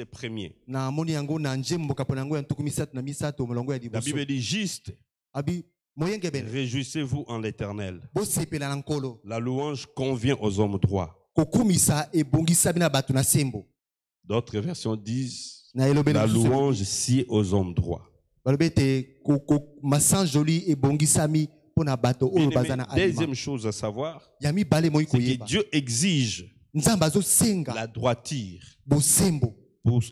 1er. Na moni yango na njembo kaponango ya ntukumisatu na misato molongo ya La liboso. Bible dit juste, Abi moyenge bene. réjouissez-vous en l'Éternel. Bo sepela na nkolo. La louange convient aux hommes droits. Kokumisa ebongisa bina batu na sembo. D'autres versions disent, Na elobeli la mususu. louange sied aux hommes droits. Balobete masan joli ebongisami pona bato oyo bazana alima. Deuxième chose à savoir, Yami bale moyi c'est que koyeba. Dieu exige Nzamba zo senga la droiture bosembo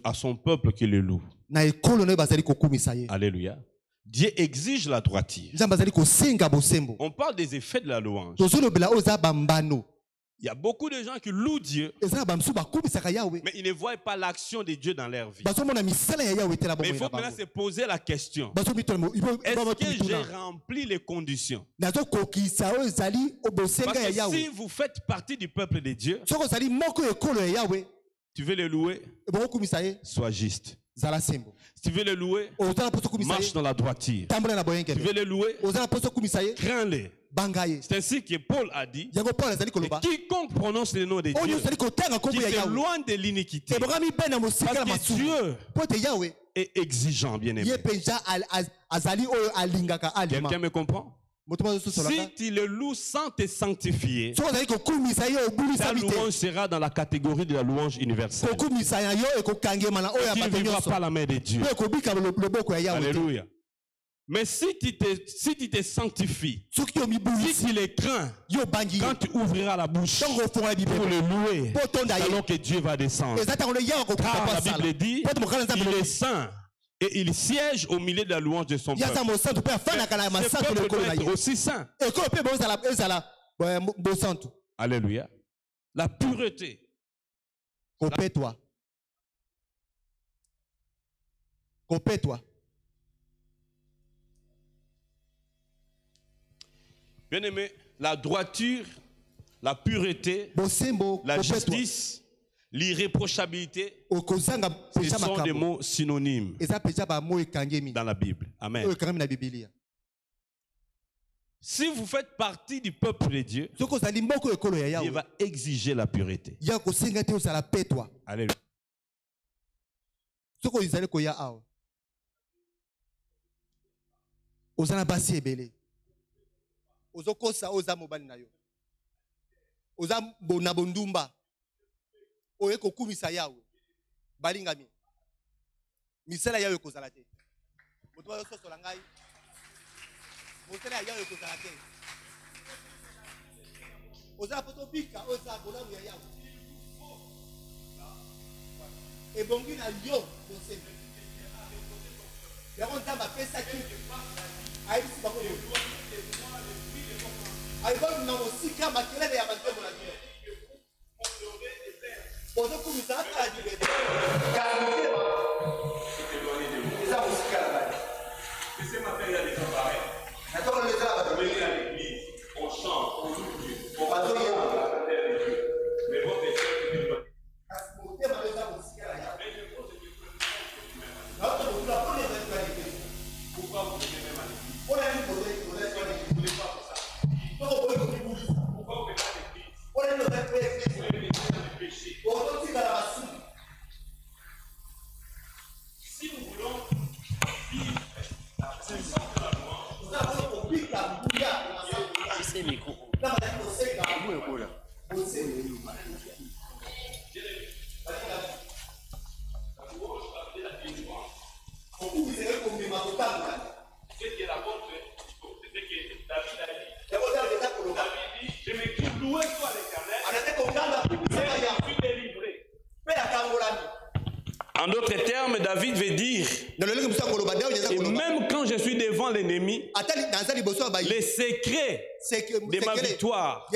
à son peuple qui le loue. na ekolo na bazali kokumisa ye. Alléluia. Dieu exige la droiture. Nzamba bazali kosenga bosembo. On parle des effets de la louange. Tozolobela oza bambano. Il y a beaucoup de gens qui louent Dieu, Ezala bamsu bakumisaka Yahweh. mais ils ne voient pas l'action de Dieu dans leur vie. Bazomona misala ya Yahweh tela Mais il bomo faut na maintenant se bango. poser la question. Est-ce que j'ai rempli les conditions? Nazo kokisa oyo ezali obosenga Parce ya que Yahweh. si vous faites partie du peuple de Dieu, Soko ezali moko ekolo ya Yahweh. tu veux le louer, Bokumisa ye sois juste. zala sembo. Si tu veux le louer, Ozala poso kumisa marche ye. dans la droiture. Tambola na boyenge. Tu veux le louer, Ozala poso kumisa ye. crains-le. Bangaye. C'est ainsi que Paul a dit, Yango Paul azali et koloba. quiconque prononce le nom de Oyo Dieu, ezali kotanga qui kombo ya se Yahweh. loin de l'iniquité. Ebogami bena mosika na Parce que masumu. Dieu Pote Yahweh est exigeant, bien aimé. ye penja azali oyo alingaka alima. Quelqu'un me comprend? Moto bazo solaka. Si tu le loues sans te sanctifier, Soko ezali kokumisa ye ta obulisa bite. louange sera dans la catégorie de la louange universelle. Kokumisa ya yo ekokangema na oyo ya Tu ne bato vivras nyonso. pas la main de Dieu. Po ekobika loboko ya Yahweh. Alléluia. Mais si tu te sanctifies, Soki yo si mibulisi tu les crains, yo bangi. quand tu ouvriras la bouche Tango fonga pour bible. le louer, Po tonda ye. alors que Dieu va descendre. Ezata ngolo Yahweh ko Car la papa Bible sala. dit, Po mokala nzambe il lo. est saint et il siège au milieu de la louange de son Yaza peuple. mo santo pe afana kana Ce masanto le peuple kolo doit na être ye. aussi saint. Ekolo pe bozala ezala bo santo. Alléluia. La pureté. Kopetwa. Kopetwa. Bien-aimé, la droiture, la pureté, Bosembo la kopetwa. justice, l'irréprochabilité, Okozanga ce pecha sont des makambo. mots synonymes Eza pecha ba mo ekangemi. dans la Bible. Amen. Oyo ekangemi na Biblia. Si vous faites partie du peuple de Dieu, Soko zali moko ekolo ya Dieu Yahweh. va exiger la pureté. Ya kosenga te osala petwa. Alléluia. Soko izali koya awa. Ozana basi ebele. Ozokosa oza mobali na yo. Oza bona bondumba. Oye kokumisa Yahweh. Balingami. Misala Yahweh kozala te. Moto bayo soso langai. Misala Yahweh kozala te. Oza poto bika oza bolamu ya Yahweh. Ebongi na yo bosembe. Yango nzamba pesa ki. Ayibisi bango yo. Ayibon na mosika makelele ya bantembo na Dieu. Ozo kumisa ata ya dibede. Kalmukema. Eza mosika la bani. Ce matin, il y a des cabarets. Natoko leza la bani. On vient à l'église, on chante, on loue Dieu. On va donner On va chanter avec Dieu. Mais votre cœur est éloigné. motema eza mosika la Yahweh. Mais je pose une question. Naoto mokula pone eza kwalite. Pourquoi vous venez même à l'église? Pone ni pone eza kwalite. Vous ne voulez pas pour ça. Toko pone ko bibulisa. Pourquoi vous venez à l'église? Pone no eza kwalite. Vous voulez venir dans le péché. Ozo tika la masumu. Si nous voulons vivre la puissance de la louange, Oza pone ko bika mbuya. C'est micro. Kama na kosenga. Moi, quoi là? ce qui est la vôtre, c'est ce que David a dit. David dit, je me crie, loué soit l'Éternel, je suis délivré. En d'autres termes, David veut dire, et même quand je suis devant l'ennemi, les secrets de ma victoire,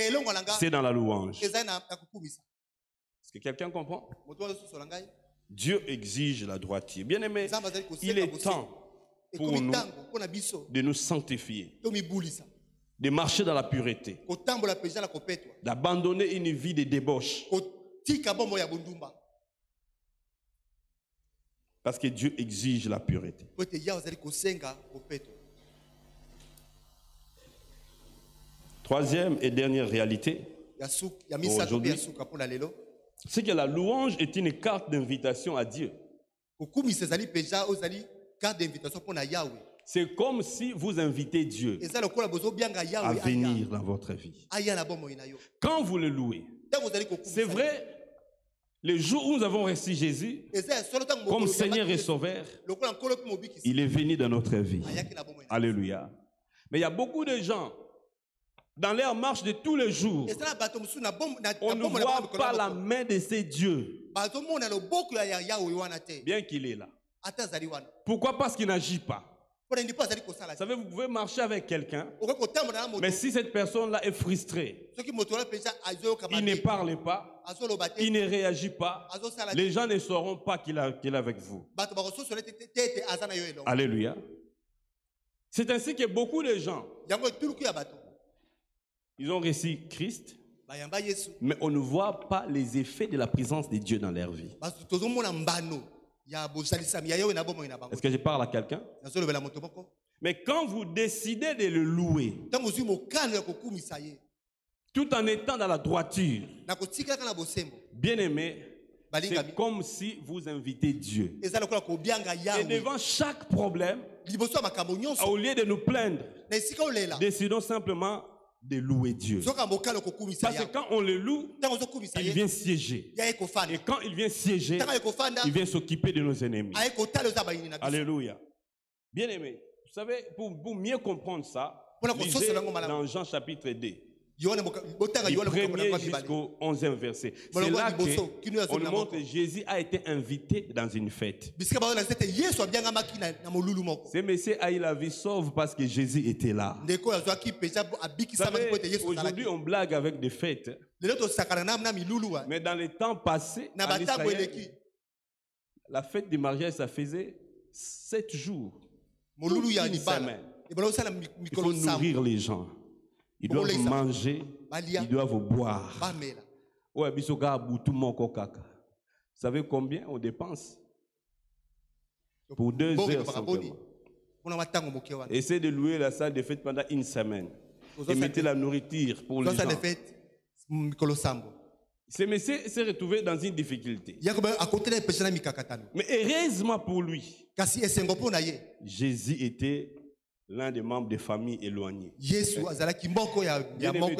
c'est dans la louange. Est-ce que quelqu'un comprend? Dieu exige la droiture. Bien aimé, il est temps pour nous de nous sanctifier, de marcher dans la pureté, d'abandonner une vie de débauche. Parce que Dieu exige la pureté. Troisième et dernière réalité, aujourd'hui, c'est que la louange est une carte d'invitation à Dieu. C'est comme si vous invitez Dieu à venir dans votre vie. Quand vous le louez, c'est vrai, les jours où nous avons reçu Jésus comme Seigneur et Sauveur, il est venu dans notre vie. Alléluia. Mais il y a beaucoup de gens, dans leur marche de tous les jours, on ne voit pas la main de ces dieux, bien qu'il est là. Pourquoi? Parce qu'il n'agit pas. Vous savez, vous pouvez marcher avec quelqu'un, mais si cette personne-là est frustrée, il ne parle pas, il ne réagit pas, les gens ne sauront pas qu'il est avec vous. Alléluia. C'est ainsi que beaucoup de gens, ils ont reçu Christ, mais on ne voit pas les effets de la présence de Dieu dans leur vie. Est-ce que je parle à quelqu'un? Mais quand vous décidez de le louer, tout en étant dans la droiture, bien aimé, c'est comme si vous invitez Dieu. Et devant chaque problème, au lieu de nous plaindre, décidons simplement de louer Dieu. Parce que quand on le loue, il vient siéger. Et quand il vient siéger, il vient s'occuper de nos ennemis. Alléluia. Bien aimé, vous savez, pour mieux comprendre ça, lisez dans Jean chapitre 2. Du 1er jusqu'au 11e verset. C'est là qu'on nous montre que Jésus a été invité dans une fête. Ce monsieur a eu la vie sauve parce que Jésus était là. Aujourd'hui, on blague avec des fêtes. Mais dans les temps passés, en Israël, la fête du mariage, ça faisait 7 jours. Toute une semaine. Il faut nourrir les gens. Ils doivent manger, ils doivent boire. Ouais, vous savez combien on dépense? Pour 2 heures simplement. Essayez de louer la salle de fête pendant une semaine. Et mettez la nourriture pour les gens. Ce monsieur s'est retrouvé dans une difficulté. Mais heureusement pour lui, Jésus était l'un des membres des familles éloignées.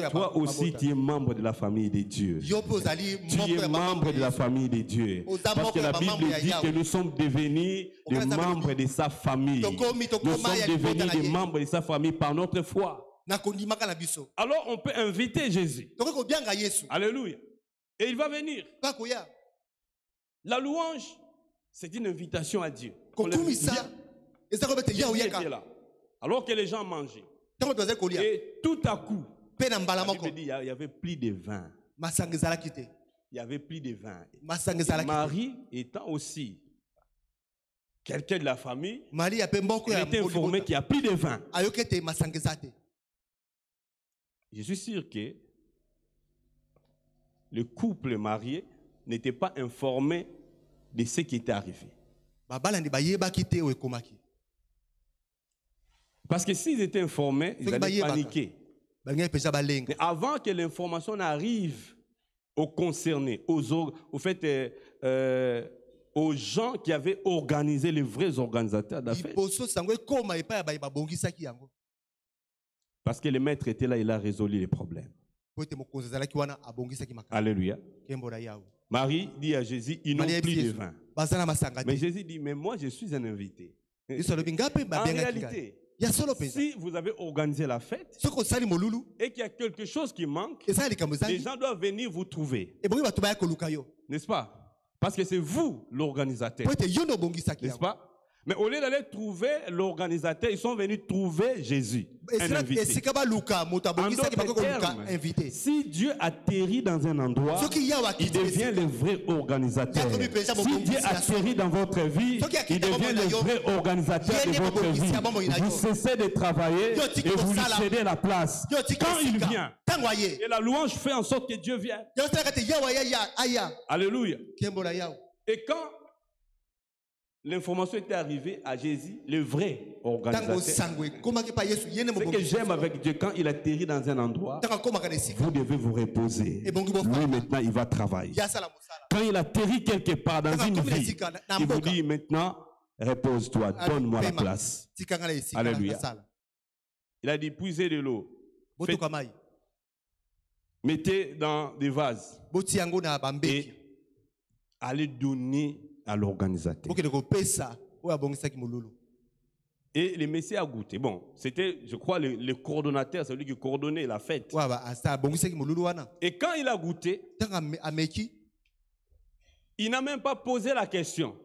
Toi aussi, tu es membre de la famille de Dieu. Tu es membre de la famille de Dieu. Parce que la Bible dit que nous sommes devenus des membres de sa famille. Nous sommes devenus des membres de sa famille par notre foi. Alors on peut inviter Jésus. Alléluia. Et il va venir. La louange, c'est une invitation à Dieu. Jésus était là. Alors que les gens mangeaient. Et tout à coup, la Bible dit, il y avait plus de vin. Il y avait plus de vin. Et Marie étant aussi quelqu'un de la famille, elle était informée qu'il n'y a plus de vin. Je suis sûr que le couple marié n'était pas informé de ce qui était arrivé. Parce que s'ils étaient informés, ils allaient paniquer. Mais avant que l'information n'arrive aux concernés, aux gens qui avaient organisé, les vrais organisateurs d'affaires. Parce que le maître était là, il a résolu les problèmes. Alléluia. Marie dit à Jésus, ils n'ont plus de vin. Mais Jésus dit, mais moi je suis un invité. En réalité, si vous avez organisé la fête et qu'il y a quelque chose qui manque, les gens doivent venir vous trouver. N'est-ce pas? Parce que c'est vous l'organisateur. N'est-ce pas? Mais au lieu d'aller trouver l'organisateur, ils sont venus trouver Jésus, un invité. En d'autres termes, si Dieu atterrit dans un endroit, il devient le vrai organisateur. Si Dieu atterrit dans votre vie, il devient le vrai organisateur de votre vie. Vous cessez de travailler et vous lui cédez la place. Quand il vient, et la louange fait en sorte que Dieu vienne. Alléluia. Et quand l'information était arrivée à Jésus, le vrai organisateur. Ce que j'aime avec Dieu, quand il atterrit dans un endroit, vous devez vous reposer. Lui, maintenant, il va travailler. Quand il atterrit quelque part dans une vie, il vous dit maintenant, repose-toi, donne-moi la place. Alléluia. Il a dit, puisez de l'eau. Mettez dans des vases. Et allez donner à l'organisateur. Et le Messie a goûté. Bon, c'était, je crois, le coordonnateur, celui qui coordonnait la fête. Et quand il a goûté, il n'a même pas posé la question.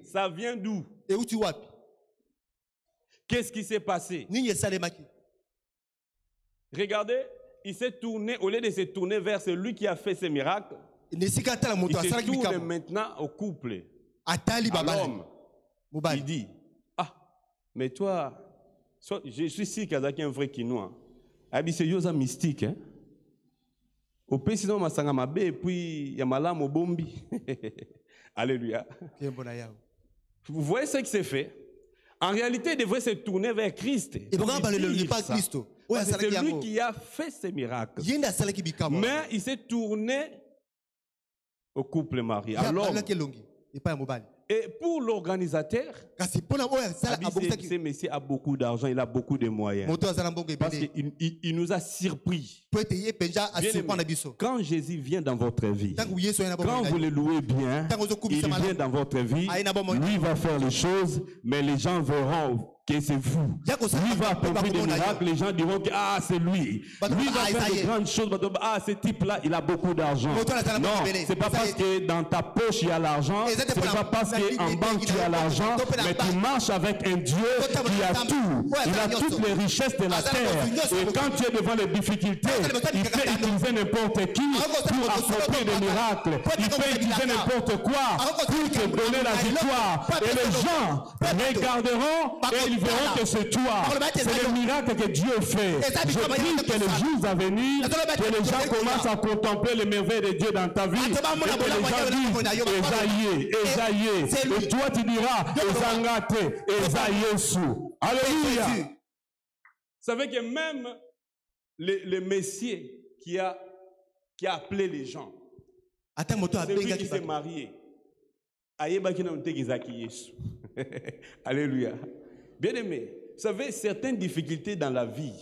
Ça vient d'où? Qu'est-ce qui s'est passé? Regardez, il s'est tourné, au lieu de se tourner vers celui qui a fait ces miracles, il se tourne maintenant au couple, à l'homme. Il dit, ah, mais toi, je suis sûr qu'il y a un vrai Kinois. C'est Yosa mystique. Hein? Au pays, sinon, Masangamabe, et puis il y a Malam au Bombi. Alléluia. Vous voyez ce qui s'est fait? En réalité, il devrait se tourner vers Christ. C'est lui qui a fait ces miracles. Mais il s'est tourné au couple marié, à l'homme. Et pour l'organisateur, ce monsieur a beaucoup d'argent, il a beaucoup de moyens. Parce qu'il nous a surpris. Quand Jésus vient dans votre vie, quand vous le louez bien, il vient dans votre vie, lui va faire les choses, mais les gens verront que c'est vous. Lui va accomplir des miracles, les gens diront que ah, c'est lui. Lui va faire de grandes choses. Ah, ce type-là, il a beaucoup d'argent. Non, c'est pas parce que dans ta poche il y a l'argent, c'est pas parce qu'en banque tu as l'argent, mais tu marches avec un Dieu qui a tout. Il a toutes les richesses de la terre. Et quand tu es devant les difficultés, il peut utiliser n'importe qui pour accomplir des miracles. Il peut utiliser n'importe quoi pour te donner la victoire. Et les gens regarderont et ils verront que c'est toi. C'est le miracle que Dieu fait. Je prie que les jours à venir, que les gens commencent à contempler les merveilles de Dieu dans ta vie. Et que les gens disent, Esaïe. Et toi tu diras, Ezangate, Esaïesu. Alléluia. Vous savez que même le Messie qui a appelé les gens, celui qui s'est marié, Alléluia. Bien aimé, vous savez, certaines difficultés dans la vie,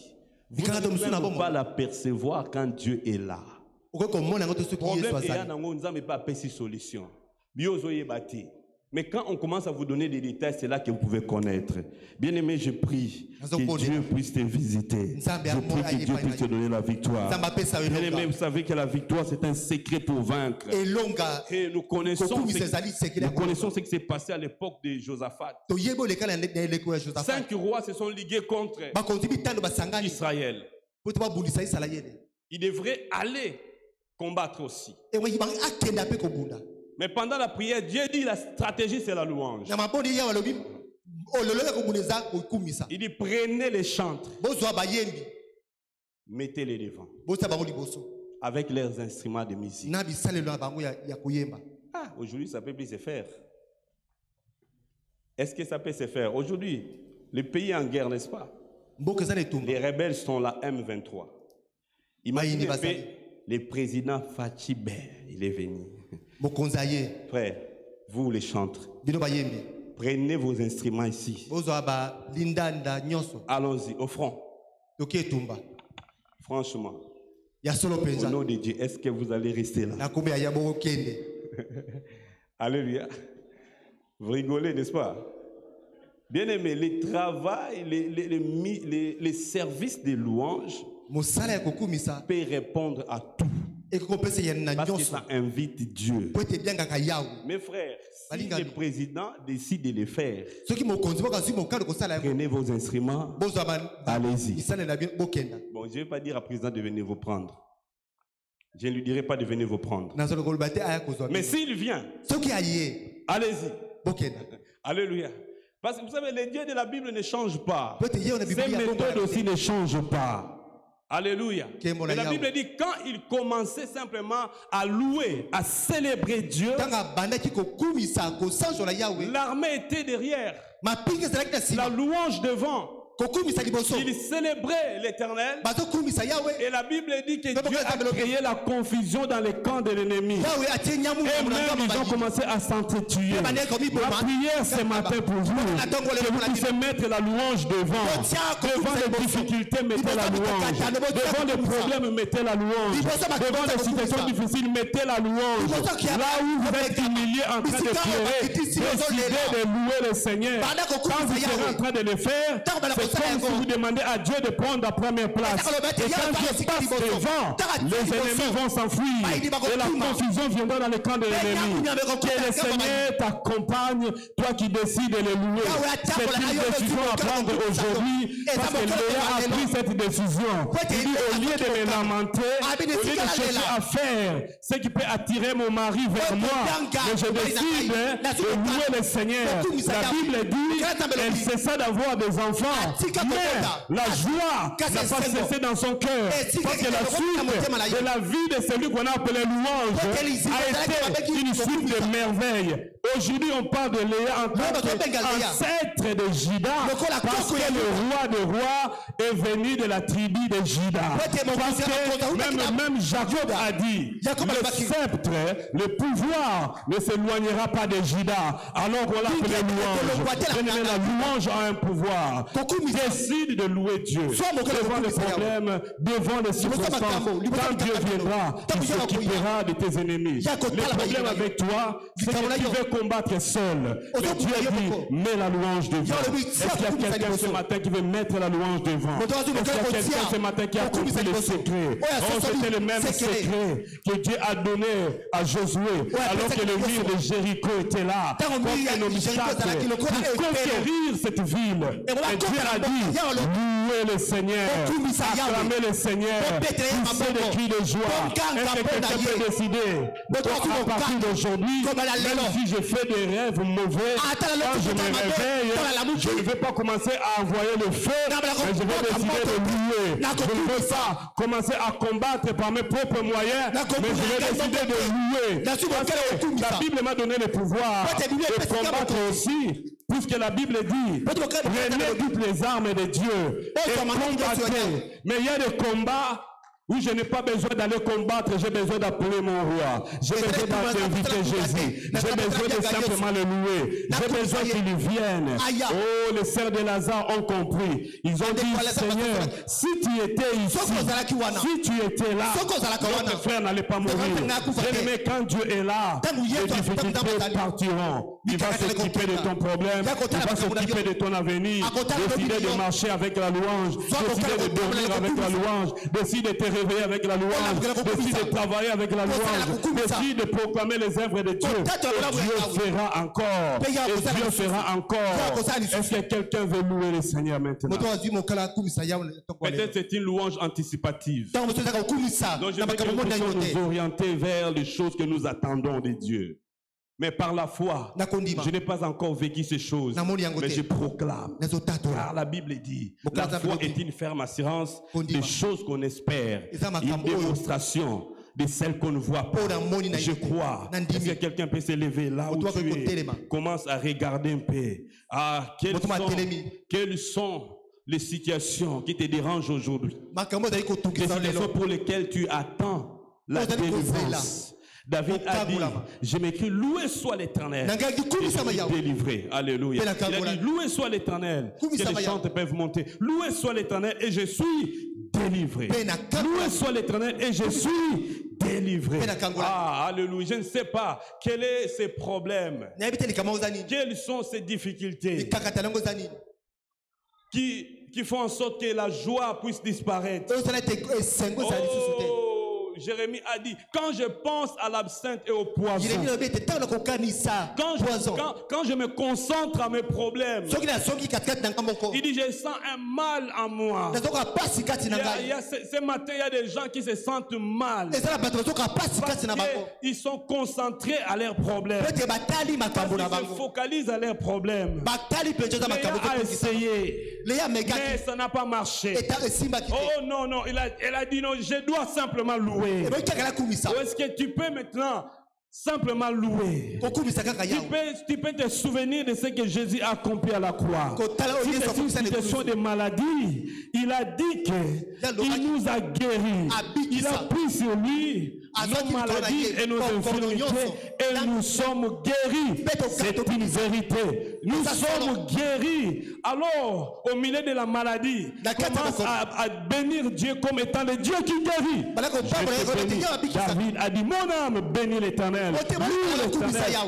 vous ne pouvez pas l'apercevoir quand Dieu est là. Le problème est que nous n'avons pas de solution. Mais quand on commence à vous donner des détails, c'est là que vous pouvez connaître. Bien aimé, je prie que Dieu puisse te visiter. Je prie que Dieu puisse te donner la victoire. Bien aimé, vous savez que la victoire, c'est un secret pour vaincre. Et nous connaissons ce qui s'est passé à l'époque de Josaphat. 5 rois se sont ligués contre Israël. Ils devraient aller combattre aussi. Mais pendant la prière, Dieu dit la stratégie, c'est la louange. Il dit prenez les chantres, mettez-les devant avec leurs instruments de musique. Ah, aujourd'hui, ça peut plus se faire. Est-ce que ça peut se faire? Aujourd'hui, le pays est en guerre, n'est-ce pas? Les rebelles sont là, M23. Imaginez le président Fachibé, il est venu. Frère, vous les chantres, prenez vos instruments ici. Allons-y, au front. Franchement, au nom de Dieu, est-ce que vous allez rester là? Alléluia. Vous rigolez, n'est-ce pas? Bien aimé, le travail, les services de louange peut répondre à tout. Parce que ça invite Dieu. Mes frères, si le président décide de le faire, prenez vos instruments, allez-y. Bon, je ne vais pas dire au président de venir vous prendre. Je ne lui dirai pas de venir vous prendre. Mais s'il vient, allez-y. Alléluia. Parce que vous savez, les dieux de la Bible ne changent pas. Ces méthodes aussi ne changent pas. Alléluia. Et la Bible dit quand il commençait simplement à louer, à célébrer Dieu, l'armée était derrière, la louange devant. Il célébrait l'Éternel. Et la Bible dit que Dieu a créé la confusion dans les camps de l'ennemi. Et même ils ont commencé à s'entretuer. Ma prière ce matin pour vous, que vous puissiez mettre la louange devant. Devant les difficultés, mettez la louange. Devant les problèmes, mettez la louange. Devant les situations difficiles, mettez la louange. Là où vous êtes humilié en train de pleurer, décidez de louer le Seigneur. Quand vous serez en train de le faire, c'est comme si vous demandez à Dieu de prendre la première place. Et quand Dieu passe devant, les ennemis vont s'enfuir. Et la confusion viendra dans le camp de l'ennemi. Que le Seigneur t'accompagne, toi qui décides de le louer. C'est une décision à prendre aujourd'hui, parce que Léa a pris cette décision. Il dit, au lieu de me lamenter, au lieu de chercher à faire ce qui peut attirer mon mari vers moi, mais je décide de louer le Seigneur. La Bible dit, elle cessa d'avoir des enfants. Mais la joie n'a pas cessé dans son cœur. Parce que la suite de la vie de celui qu'on a appelé louange a été une suite de merveilles. Aujourd'hui, on parle de Léa en tant qu'ancêtre de Juda, parce que le roi des rois est venu de la tribu de Juda. Parce que même Jacob a dit, le sceptre, le pouvoir ne s'éloignera pas de Juda. Alors on l'appelait louange. La louange a un pouvoir. Décide de louer Dieu devant les problèmes, devant les circonstances. Quand Dieu viendra, il s'occupera de tes ennemis. Le problème avec toi, c'est que tu veux combattre seul. Mais Dieu dit, mets la louange devant. Est-ce qu'il y a quelqu'un ce matin qui veut mettre la louange devant? Est-ce qu'il y a quelqu'un ce matin qui a compris le secret? Oh, c'était le même secret que Dieu a donné à Josué, alors que le mur de Jéricho était là, comme un obstacle pour conquérir cette ville. Et Dieu a dit, louez le Seigneur, acclamez le Seigneur, poussez des cris de joie. Est-ce que quelqu'un peut décider, à partir d'aujourd'hui, même si je fais des rêves mauvais, quand je me réveille, je ne vais pas commencer à envoyer le feu, mais je vais décider de louer. Je ne veux pas commencer à combattre par mes propres moyens, mais je vais décider de louer. Parce que la Bible m'a donné le pouvoir de combattre aussi. Puisque la Bible dit, prenez toutes les armes de Dieu et combattez. Mais il y a des combats où je n'ai pas besoin d'aller combattre, j'ai besoin d'appeler mon roi. J'ai besoin d'inviter Jésus. J'ai besoin de simplement le louer. J'ai besoin qu'il vienne. Oh, les sœurs de Lazare ont compris. Ils ont dit, Seigneur, si tu étais ici, si tu étais là, notre frère n'allait pas mourir. Mais quand Dieu est là, les difficultés partiront. Il va s'occuper de ton problème, il va s'occuper de ton avenir. Décider de marcher avec la louange, décider de dormir avec la louange, décider de te réveiller avec la louange, décider de travailler avec la louange, décider de proclamer les œuvres de Dieu. Et Dieu fera encore. Et Dieu fera encore. Est-ce que quelqu'un veut louer le Seigneur maintenant? Peut-être c'est une louange anticipative. Donc je veux que nous puissions nous orienter vers les choses que nous attendons de Dieu. Mais par la foi, je n'ai pas encore vécu ces choses, mais je proclame. Car la Bible dit, la foi est une ferme assurance des choses qu'on espère, une démonstration de celles qu'on ne voit pas. Je crois. Est-ce que quelqu'un peut se lever là où tu es? Commence à regarder un peu. Ah, quelles sont les situations qui te dérangent aujourd'hui? Les situations pour lesquelles tu attends la délivrance. David a dit, je m'écris, loué soit l'Éternel, et je suis délivré. Alléluia. Il a dit, loué soit l'Éternel, que les chants peuvent monter. Loué soit l'Éternel, et je suis délivré. Loué soit l'Éternel, et je suis délivré. Ah, alléluia. Je ne sais pas quels sont ces problèmes, quelles sont ces difficultés qui font en sorte que la joie puisse disparaître. Oh, Jérémie a dit, quand je pense à l'absinthe et au poison, quand je me concentre à mes problèmes, il dit, je sens un mal en moi. Ce matin, il y a des gens qui se sentent mal. Parce qu'ils sont concentrés à leurs problèmes. Ils se focalisent à leurs problèmes. Léa a essayé, mais ça n'a pas marché. Oh non, non, elle a dit non, je dois simplement louer. Ou est-ce que tu peux maintenant simplement louer? Tu peux te souvenir de ce que Jésus a accompli à la croix. Si c'est une situation de maladie, il a dit qu'il nous a guéris. Il a pris sur lui nos maladies et nos infirmités et nous sommes guéris. C'est une vérité. Nous sommes guéris. Alors, au milieu de la maladie, commence à bénir Dieu comme étant le Dieu qui guérit. David a dit, mon âme bénit l'Éternel.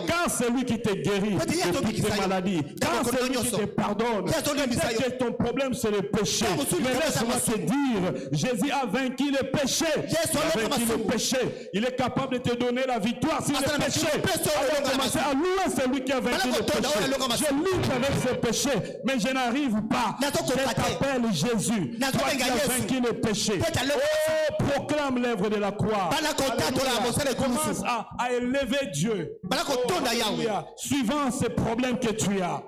Car c'est lui qui te guérit de toutes tes maladies. Car c'est lui qui te pardonne. Peut-être que ton problème c'est le péché. Mais laisse-moi te dire, Jésus a vaincu le péché. Il a vaincu le péché. Il est capable de te donner la victoire sur le péché. Alors commencer à louer celui qui a vaincu le péché. Je lutte avec ce péché, mais je n'arrive pas. Je t'appelle Jésus. Toi qui as vaincu le péché. Oh, proclame l'œuvre de la croix. Commence à élever Dieu. Oh, suivant ces problèmes que tu as.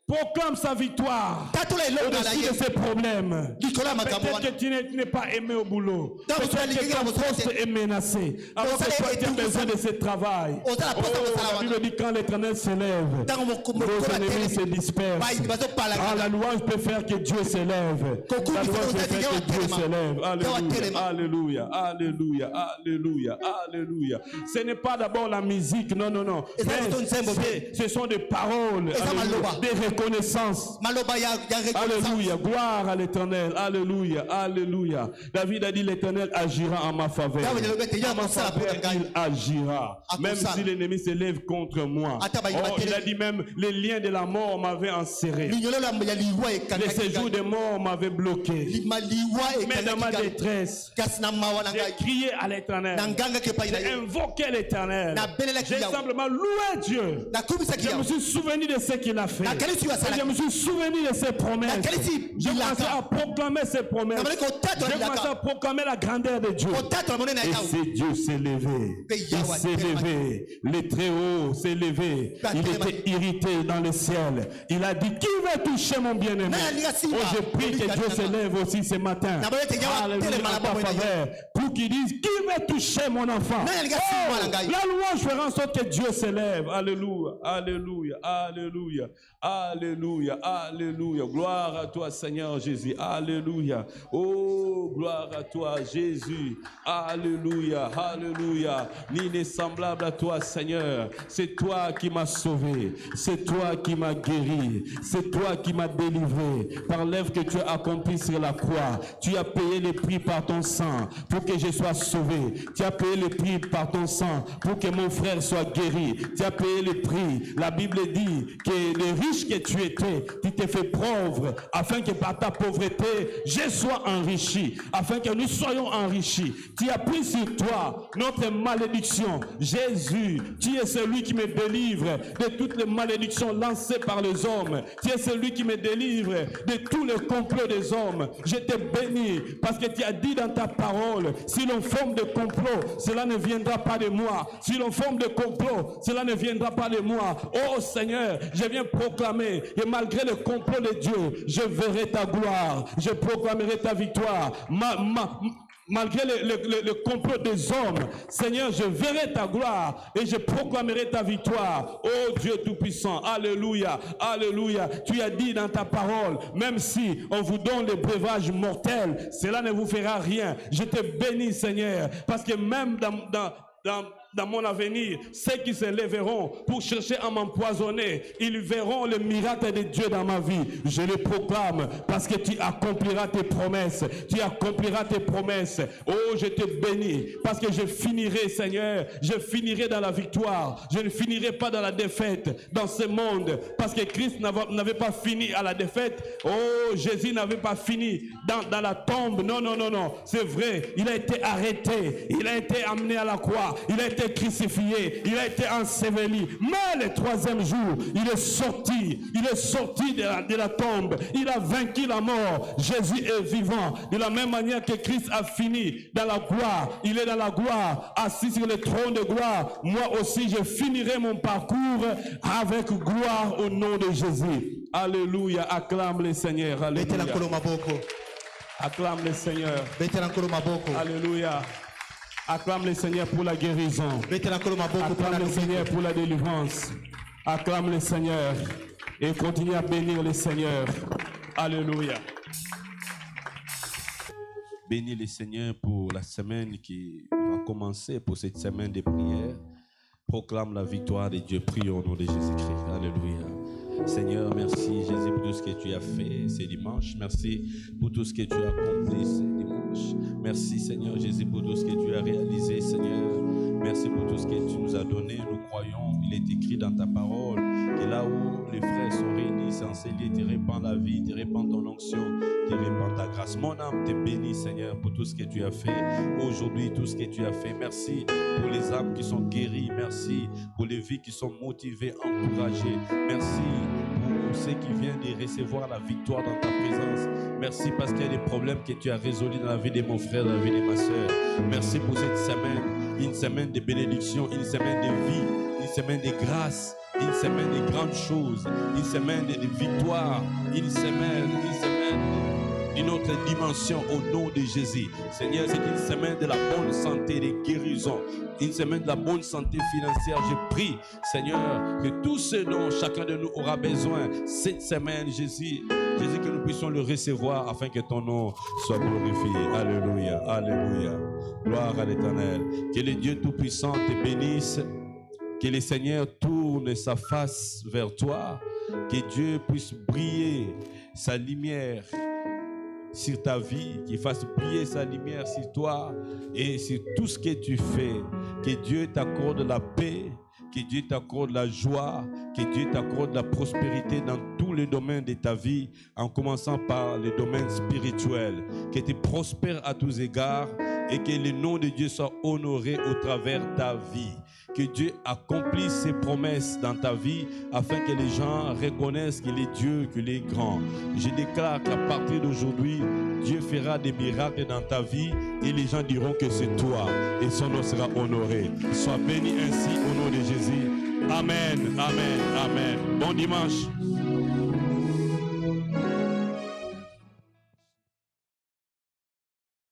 Proclame sa victoire au-dessus de ses problèmes. Peut-être que tu n'es pas aimé au boulot. Peut-être que ton poste est menacé. Alors que toi tu as besoin de ce travail. Oh, la Bible dit quand l'Éternel s'élève, vos ennemis se dispersent. Ah, la louange peut faire que Dieu s'élève. La louange peut faire que Dieu s'élève. Alléluia, alléluia, alléluia, alléluia. Ce n'est pas d'abord la musique, non, non, non. Mais ce sont des paroles, des reconnaissance. Alléluia, gloire à l'Éternel. Alléluia, alléluia. David a dit l'Éternel agira en ma faveur. En ma faveur, il agira. Même si l'ennemi s'élève contre moi. Oh, il a dit même les liens de la mort m'avaient enserré. Les séjours de mort m'avaient bloqué. Mais dans ma détresse, j'ai crié à l'Éternel. J'ai invoqué l'Éternel. J'ai simplement loué Dieu. Je me suis souvenu de ce qu'il a fait. Je me suis souvenu de ses promesses. J'ai commencé à proclamer ses promesses. J'ai commencé à proclamer la grandeur de Dieu. Et c'est Dieu s'est levé. Il s'est levé. Le Très-Haut s'est levé. Il était irrité dans le ciel. Il a dit, qui veut toucher mon bien-aimé? Oh, je prie que Dieu se lève aussi ce matin. Alléluia, en ta faveur. Pour qu'il dise, qui veut toucher mon enfant? Oh, la louange fera en sorte que Dieu se lève. Alléluia, alléluia, alléluia. Alléluia, alléluia. Gloire à toi, Seigneur Jésus. Alléluia. Oh, gloire à toi, Jésus. Alléluia, alléluia. Ni n'est semblable à toi, Seigneur. C'est toi qui m'as sauvé. C'est toi qui m'as guéri. C'est toi qui m'as délivré. Par l'œuvre que tu as accomplie sur la croix. Tu as payé le prix par ton sang pour que je sois sauvé. Tu as payé le prix par ton sang pour que mon frère soit guéri. Tu as payé le prix. La Bible dit que les riche que tu étais, tu t'es fait pauvre, afin que par ta pauvreté, je sois enrichi, afin que nous soyons enrichis. Tu as pris sur toi notre malédiction. Jésus, tu es celui qui me délivre de toutes les malédictions lancées par les hommes. Tu es celui qui me délivre de tous les complots des hommes. Je te bénis, parce que tu as dit dans ta parole, si l'on forme de complot, cela ne viendra pas de moi. Si l'on forme de complot, cela ne viendra pas de moi. Oh Seigneur, je viens proclamer que malgré le complot de Dieu, je verrai ta gloire, je proclamerai ta victoire. Malgré le complot des hommes, Seigneur, je verrai ta gloire et je proclamerai ta victoire. Oh Dieu Tout-Puissant, alléluia, alléluia. Tu as dit dans ta parole, même si on vous donne le breuvage mortel, cela ne vous fera rien. Je te bénis, Seigneur, parce que même dans dans mon avenir, ceux qui se lèveront pour chercher à m'empoisonner, ils verront le miracle de Dieu dans ma vie. Je le proclame parce que tu accompliras tes promesses. Tu accompliras tes promesses. Oh, je te bénis parce que je finirai, Seigneur, je finirai dans la victoire. Je ne finirai pas dans la défaite dans ce monde parce que Christ n'avait pas fini à la défaite. Oh, Jésus n'avait pas fini dans la tombe. Non, non, non, non. C'est vrai. Il a été arrêté. Il a été amené à la croix. Il a été crucifié. Il a été enseveli. Mais le troisième jour, il est sorti. Il est sorti de la tombe. Il a vaincu la mort. Jésus est vivant. De la même manière que Christ a fini dans la gloire. Il est dans la gloire, assis sur le trône de gloire. Moi aussi, je finirai mon parcours avec gloire au nom de Jésus. Alléluia. Acclame le Seigneur. Alléluia. Acclame le Seigneur. Alléluia. Acclame le Seigneur pour la guérison. Acclame le Seigneur pour la délivrance. Acclame le Seigneur. Et continue à bénir le Seigneur. Alléluia. Bénis le Seigneur pour la semaine qui va commencer, pour cette semaine de prière. Proclame la victoire de Dieu. Prie au nom de Jésus-Christ. Alléluia. Seigneur, merci Jésus pour tout ce que tu as fait ce dimanche. Merci pour tout ce que tu as accompli ce dimanche. Merci Seigneur Jésus pour tout ce que tu as réalisé, Seigneur. Merci pour tout ce que tu nous as donné. Nous croyons, il est écrit dans ta parole que là où les frères sont réunis, s'enseigner, te répand la vie, te répand ton onction, te répand ta grâce. Mon âme te bénit, Seigneur, pour tout ce que tu as fait aujourd'hui, tout ce que tu as fait. Merci pour les âmes qui sont guéries. Merci pour les vies qui sont motivées, encouragées. Merci pour ceux qui viennent de recevoir la victoire dans ta présence. Merci parce qu'il y a des problèmes que tu as résolus dans la vie de mon frère, dans la vie de ma soeur. Merci pour cette semaine, une semaine de bénédiction, une semaine de vie, une semaine de grâce, une semaine de grandes choses, une semaine de victoire, une semaine d'une autre dimension au nom de Jésus. Seigneur, c'est une semaine de la bonne santé, de guérison, une semaine de la bonne santé financière. Je prie, Seigneur, que tout ce dont chacun de nous aura besoin cette semaine, Jésus, que nous puissions le recevoir afin que ton nom soit glorifié. Alléluia, alléluia. Gloire à l'Éternel. Que le Dieu Tout-Puissant te bénisse. Que le Seigneur tourne sa face vers toi. Que Dieu puisse briller sa lumière sur ta vie, qu'il fasse briller sa lumière sur toi et sur tout ce que tu fais. Que Dieu t'accorde la paix, que Dieu t'accorde la joie, que Dieu t'accorde la prospérité dans tous les domaines de ta vie, en commençant par le domaine spirituel. Que tu prospères à tous égards et que le nom de Dieu soit honoré au travers de ta vie. Que Dieu accomplisse ses promesses dans ta vie afin que les gens reconnaissent qu'il est Dieu, qu'il est grand. Je déclare qu'à partir d'aujourd'hui, Dieu fera des miracles dans ta vie et les gens diront que c'est toi et son nom sera honoré. Sois béni ainsi au nom de Jésus. Amen, amen, amen. Bon dimanche.